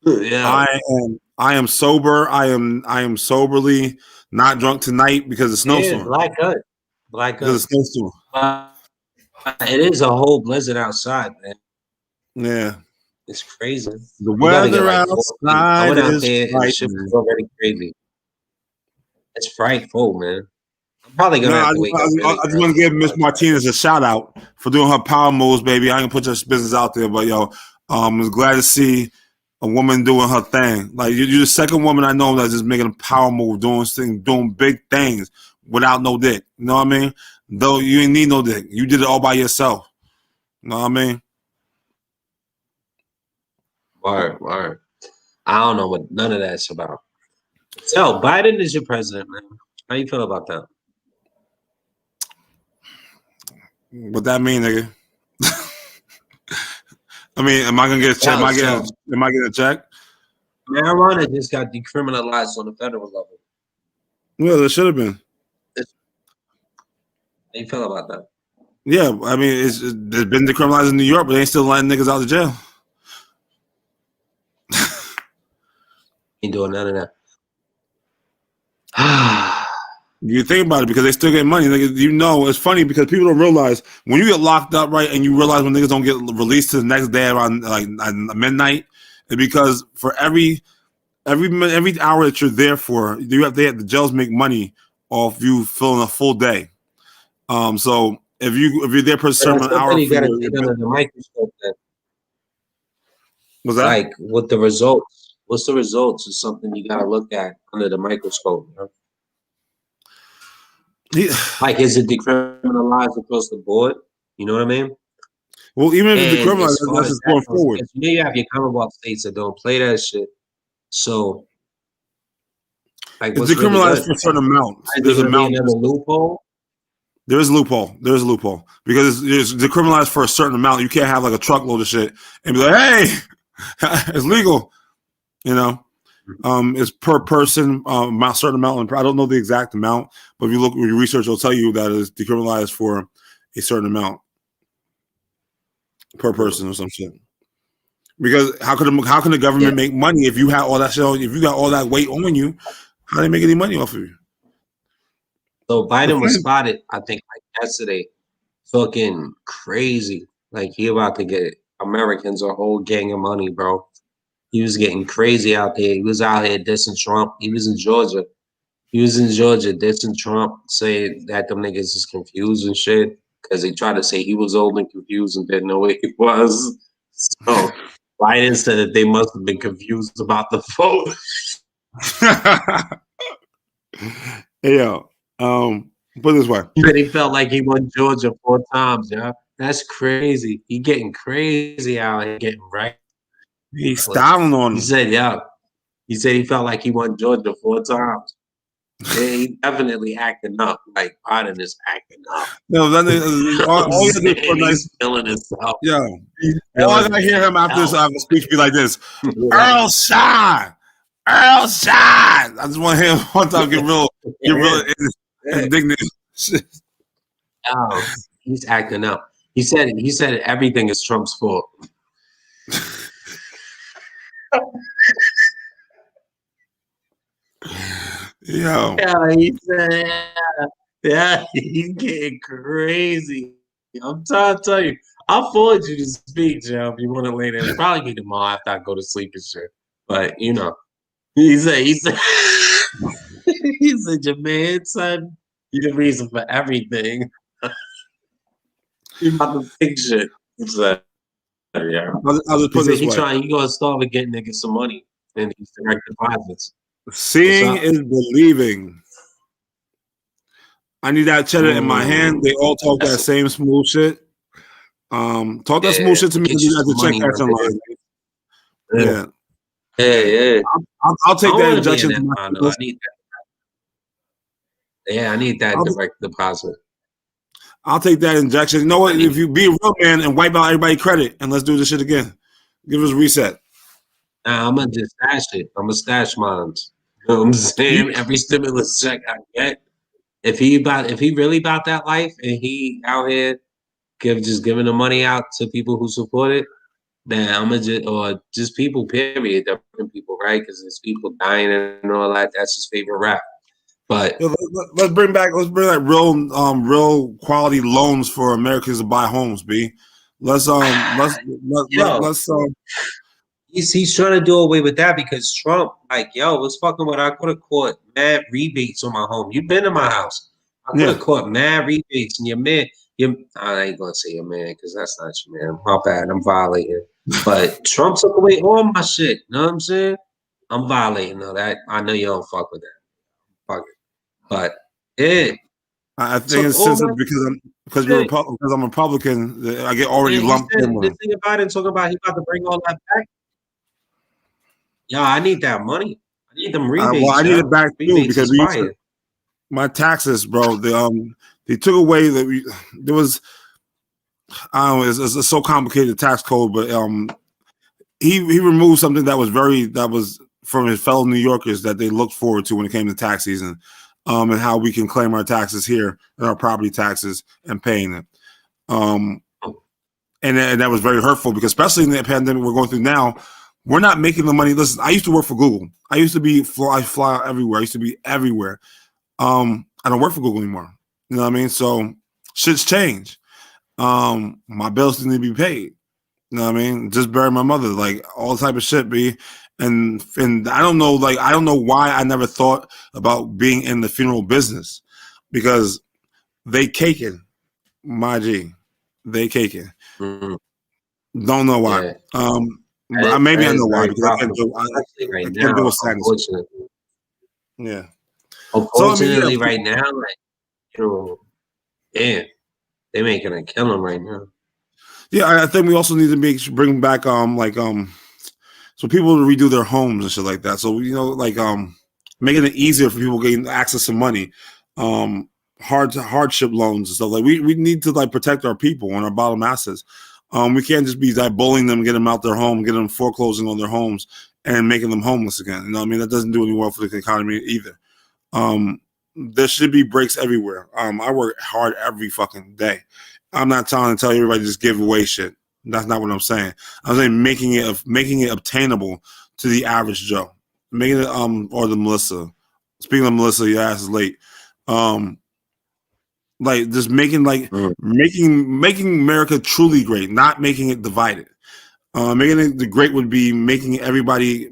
Yeah. I am sober. I am soberly not drunk tonight because of snowstorm. Black good. Because of snowstorm. It is a whole blizzard outside, man. Yeah. It's crazy. The weather outside I went out there and the shit was already crazy. It's frightful, man. I'm probably gonna have to wake up. I just want to give Miss Martinez a shout out for doing her power moves, baby. I ain't gonna put your business out there, but I was glad to see a woman doing her thing. Like you're the second woman I know that's just making a power move, doing big things without no dick. You know what I mean? Though you ain't need no dick. You did it all by yourself. You know what I mean? Word. I don't know what none of that's about. So Biden is your president, man. How you feel about that? What that mean, nigga? I mean, am I gonna get a check? Am I getting a check? Marijuana just got decriminalized on the federal level. Well, it should have been. you feel about that? Yeah, I mean, it's been decriminalized in New York, but they ain't still letting niggas out of jail. Ain't doing none of that. You think about it because they still get money. You know, it's funny because people don't realize when you get locked up, right, and you realize when niggas don't get released to the next day around like midnight, it's because for every hour that you're there for, the jails make money off you filling a full day. So if you're there for a certain hour, you gotta take under the microscope. Then. What's that? Like what the results? What's the results? Is something you gotta look at under the microscope. You know? Like, is it decriminalized across the board? You know what I mean? Well, even if it's decriminalized, that's just going forward. You have your Commonwealth states that don't play that shit. So, like, it's decriminalized for a certain amount. There's a loophole. There is a loophole. There's a loophole because it's decriminalized for a certain amount. You can't have like a truckload of shit and be like, "Hey, it's legal." You know. It's per person, certain amount. I don't know the exact amount, but if you look, your research will tell you that it's decriminalized for a certain amount per person or some shit. Because how can the government make money if you have all that shit? If you got all that weight on you, how do they make any money off of you? So Biden was spotted, I think, like yesterday, fucking crazy. Like he about to get Americans a whole gang of money, bro. He was getting crazy out there. He was out here dissing Trump. He was in Georgia. Dissing Trump, saying that them niggas is confused and shit. Because they tried to say he was old and confused and didn't know what he was. So Biden said that they must have been confused about the vote. Hey, yo, put it this way. He felt like he won Georgia 4 times, yeah. That's crazy. He getting crazy out here, getting right. He's styling on him. He said, yeah. He said he felt like he won Georgia 4 times. Yeah, he definitely acting up. Like Biden is acting up. No, all he's feeling himself. Yeah. All I gotta hear him after this speech be like this. Earl Shine. Earl Shine. I just want to hear him one time get real indignant. Oh, he's acting up. He said everything is Trump's fault. Yeah, he said, yeah, he's getting crazy. I'm trying to tell you. I'll forward you to speak, Joe, if you want to later. It'll probably be tomorrow after I go to sleep and shit. But he said, he said, your man, son, you're the reason for everything. You about to think shit. He said, yeah. I'll just put this way. He gonna start with getting niggas some money and these direct deposits. Seeing is believing. I need that cheddar in my hand. They all talk that same smooth shit. Talk that smooth shit to me. You have to check that online. Yeah. Yeah. I'll take that injection. I need that. Yeah, I need that direct deposit. I'll take that injection. You know what? If you be a real man and wipe out everybody's credit and let's do this shit again. Give us a reset. Nah, I'm gonna just stash it. I'm gonna stash mine. You know what I'm saying? Every stimulus check I get. If he really about that life and he out here giving the money out to people who support it, then I'm gonna just people, period, different people, right? Because there's people dying and all that. That's his favorite rap. But let's bring back real quality loans for Americans to buy homes. He's trying to do away with that because Trump, what's fucking with? I could have caught mad rebates on my home. You've been to my house. I could have caught mad rebates, and your man, I ain't gonna say your man because that's not your man. My bad, I'm violating. But Trump took away all my shit. You know what I'm saying? I'm violating all that. I know you don't fuck with that. Fuck it. But I think it's sensitive because I'm a Republican. I get already lumped in. The thing about it, talking about he about to bring all that back. Yeah, I need that money. I need them rebates. I need it back too because my taxes, bro. They took away there was. I don't know. It's so complicated tax code, but he removed something that was from his fellow New Yorkers that they looked forward to when it came to tax season. and how we can claim our taxes here and our property taxes and paying them. And that was very hurtful because especially in the pandemic we're going through now, we're not making the money. Listen, I used to work for Google. I used to be fly everywhere. I used to be everywhere. I don't work for Google anymore. You know what I mean? So shit's changed. My bills need to be paid. You know what I mean? Just bury my mother, like all type of shit, B. And I don't know, like I don't know why I never thought about being in the funeral business because they caking, my G, they caking. Mm-hmm. Don't know why. Yeah. Maybe I know why because I can't do a sadness. Yeah. Unfortunately, right now, like damn, they're making a killing right now. Yeah, I think we also need to bring back so people to redo their homes and shit like that. So making it easier for people getting access to money, hardship loans and stuff. Like we need to like protect our people and our bottom assets. We can't just be like bullying them, get them out their home, get them foreclosing on their homes and making them homeless again. You know what I mean? That doesn't do any well for the economy either. There should be breaks everywhere. I work hard every fucking day. I'm not trying to tell everybody to just give away shit. That's not what I'm saying. I'm saying making it obtainable to the average Joe. Making it or the Melissa. Speaking of Melissa, your ass is late. Like just making America truly great, not making it divided. Making it great would be making everybody,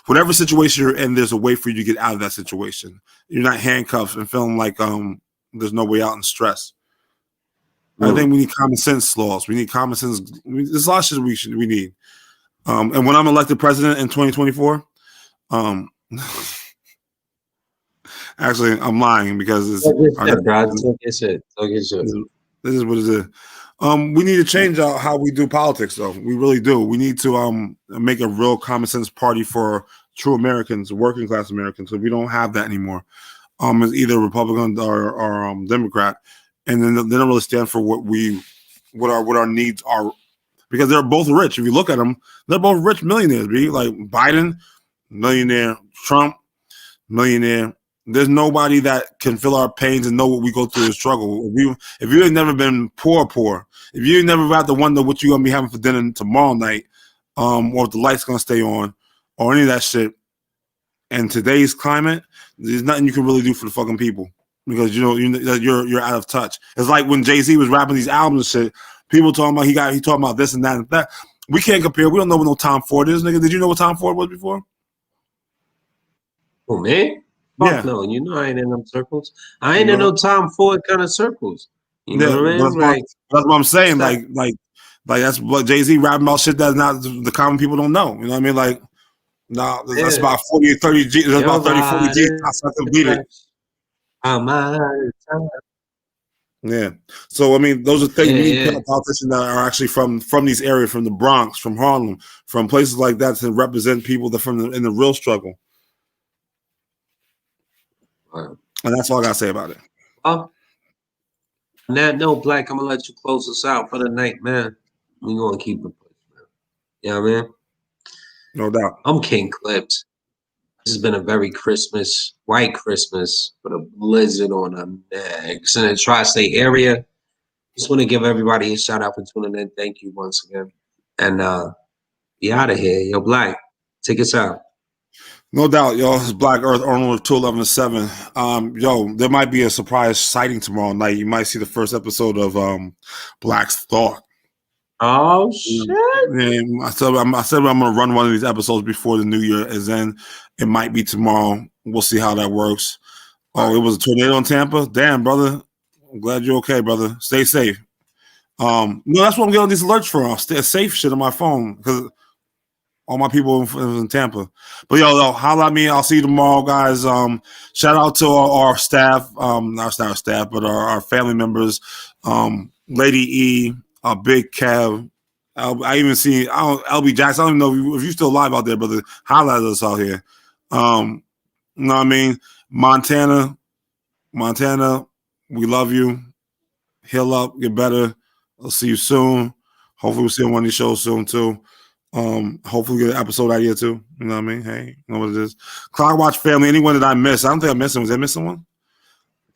whatever situation you're in, there's a way for you to get out of that situation. You're not handcuffed and feeling like there's no way out and stress. I think we need common sense laws. We need common sense. There's a lot of shit we need. And when I'm elected president in 2024, actually I'm lying because this is what it is. We need to change out how we do politics, though. We really do. We need to make a real common sense party for true Americans, working class Americans. So we don't have that anymore. It's either Republican or Democrat, and then they don't really stand for what our needs are, because they're both rich. If you look at them, they're both rich millionaires. Like Biden, millionaire, Trump, millionaire. There's nobody that can feel our pains and know what we go through and struggle. If you ain't never been poor, if you ain't never had to wonder what you're gonna be having for dinner tomorrow night, or if the light's gonna stay on, or any of that shit, in today's climate, there's nothing you can really do for the fucking people because you're out of touch. It's like when Jay-Z was rapping these albums and shit. People talking about he talking about this and that and that. We can't compare. We don't know what no Tom Ford is, nigga. Did you know what Tom Ford was before? Oh man. Fuck no, you know I ain't in them circles. I ain't in no Tom Ford kind of circles. You know what I mean? That's what I'm saying. Like that's what Jay-Z rapping about shit that's not the common people don't know. You know what I mean? Like, nah, that's about 40 or 30 G. That's about 30, 40 G. I can beat it. Yeah. So I mean, those are things we need politicians that are actually from these areas, from the Bronx, from Harlem, from places like that to represent people that in the real struggle. And that's all I gotta say about it. On that note, Black, I'm gonna let you close us out for the night, man. We gonna keep it, man. You know what I mean? No doubt. I'm King Clips. This has been a very white Christmas with a blizzard on the necks in the tri-state area. Just want to give everybody a shout out for tuning in. Thank you once again. And be out of here. Yo, Black, take us out. No doubt, yo. It's Black Earth Arnold 211-7. Yo, there might be a surprise sighting tomorrow night. You might see the first episode of Black's Thought. Oh shit! And I said I'm gonna run one of these episodes before the new year is in. It might be tomorrow. We'll see how that works. Oh, it was a tornado in Tampa. Damn, brother. I'm glad you're okay, brother. Stay safe. No, that's what I'm getting these alerts for. I'll stay safe shit on my phone because all my people in Tampa. But yo, holla at me. I'll see you tomorrow, guys. Shout out to our staff, not our staff, but our family members. Lady E, Big Kev. I even see LB Jackson. I don't even know if you're still alive out there, brother. Holla at us out here. You know what I mean? Montana, we love you. Heal up, get better. I'll see you soon. Hopefully we'll see you on one of these shows soon too. Hopefully get an episode out here too. You know what I mean? Hey, you know what it is. Clock Watch family, anyone that I missed. I don't think I missed him. Was I missing one?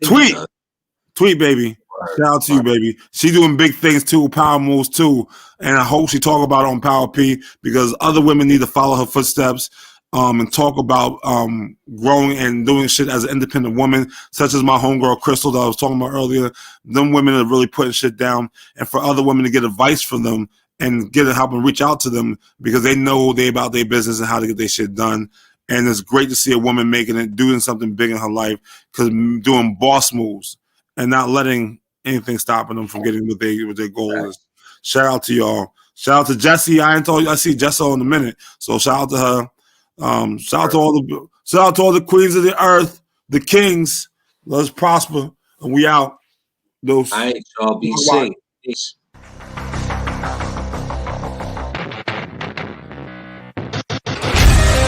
Tweet, baby. Shout out to you, baby. She doing big things too, power moves too. And I hope she talk about it on Power P because other women need to follow her footsteps and talk about growing and doing shit as an independent woman, such as my homegirl Crystal that I was talking about earlier. Them women are really putting shit down, and for other women to get advice from them and help them reach out to them because they know they about their business and how to get their shit done. And it's great to see a woman making it, doing something big in her life, because doing boss moves and not letting anything stopping them from getting what their goal is. Shout out to y'all. Shout out to Jessie. I see Jessel in a minute. So shout out to her. Shout out to all the queens of the earth, the kings. Let's prosper. And we out. All right, y'all. Be safe. Peace.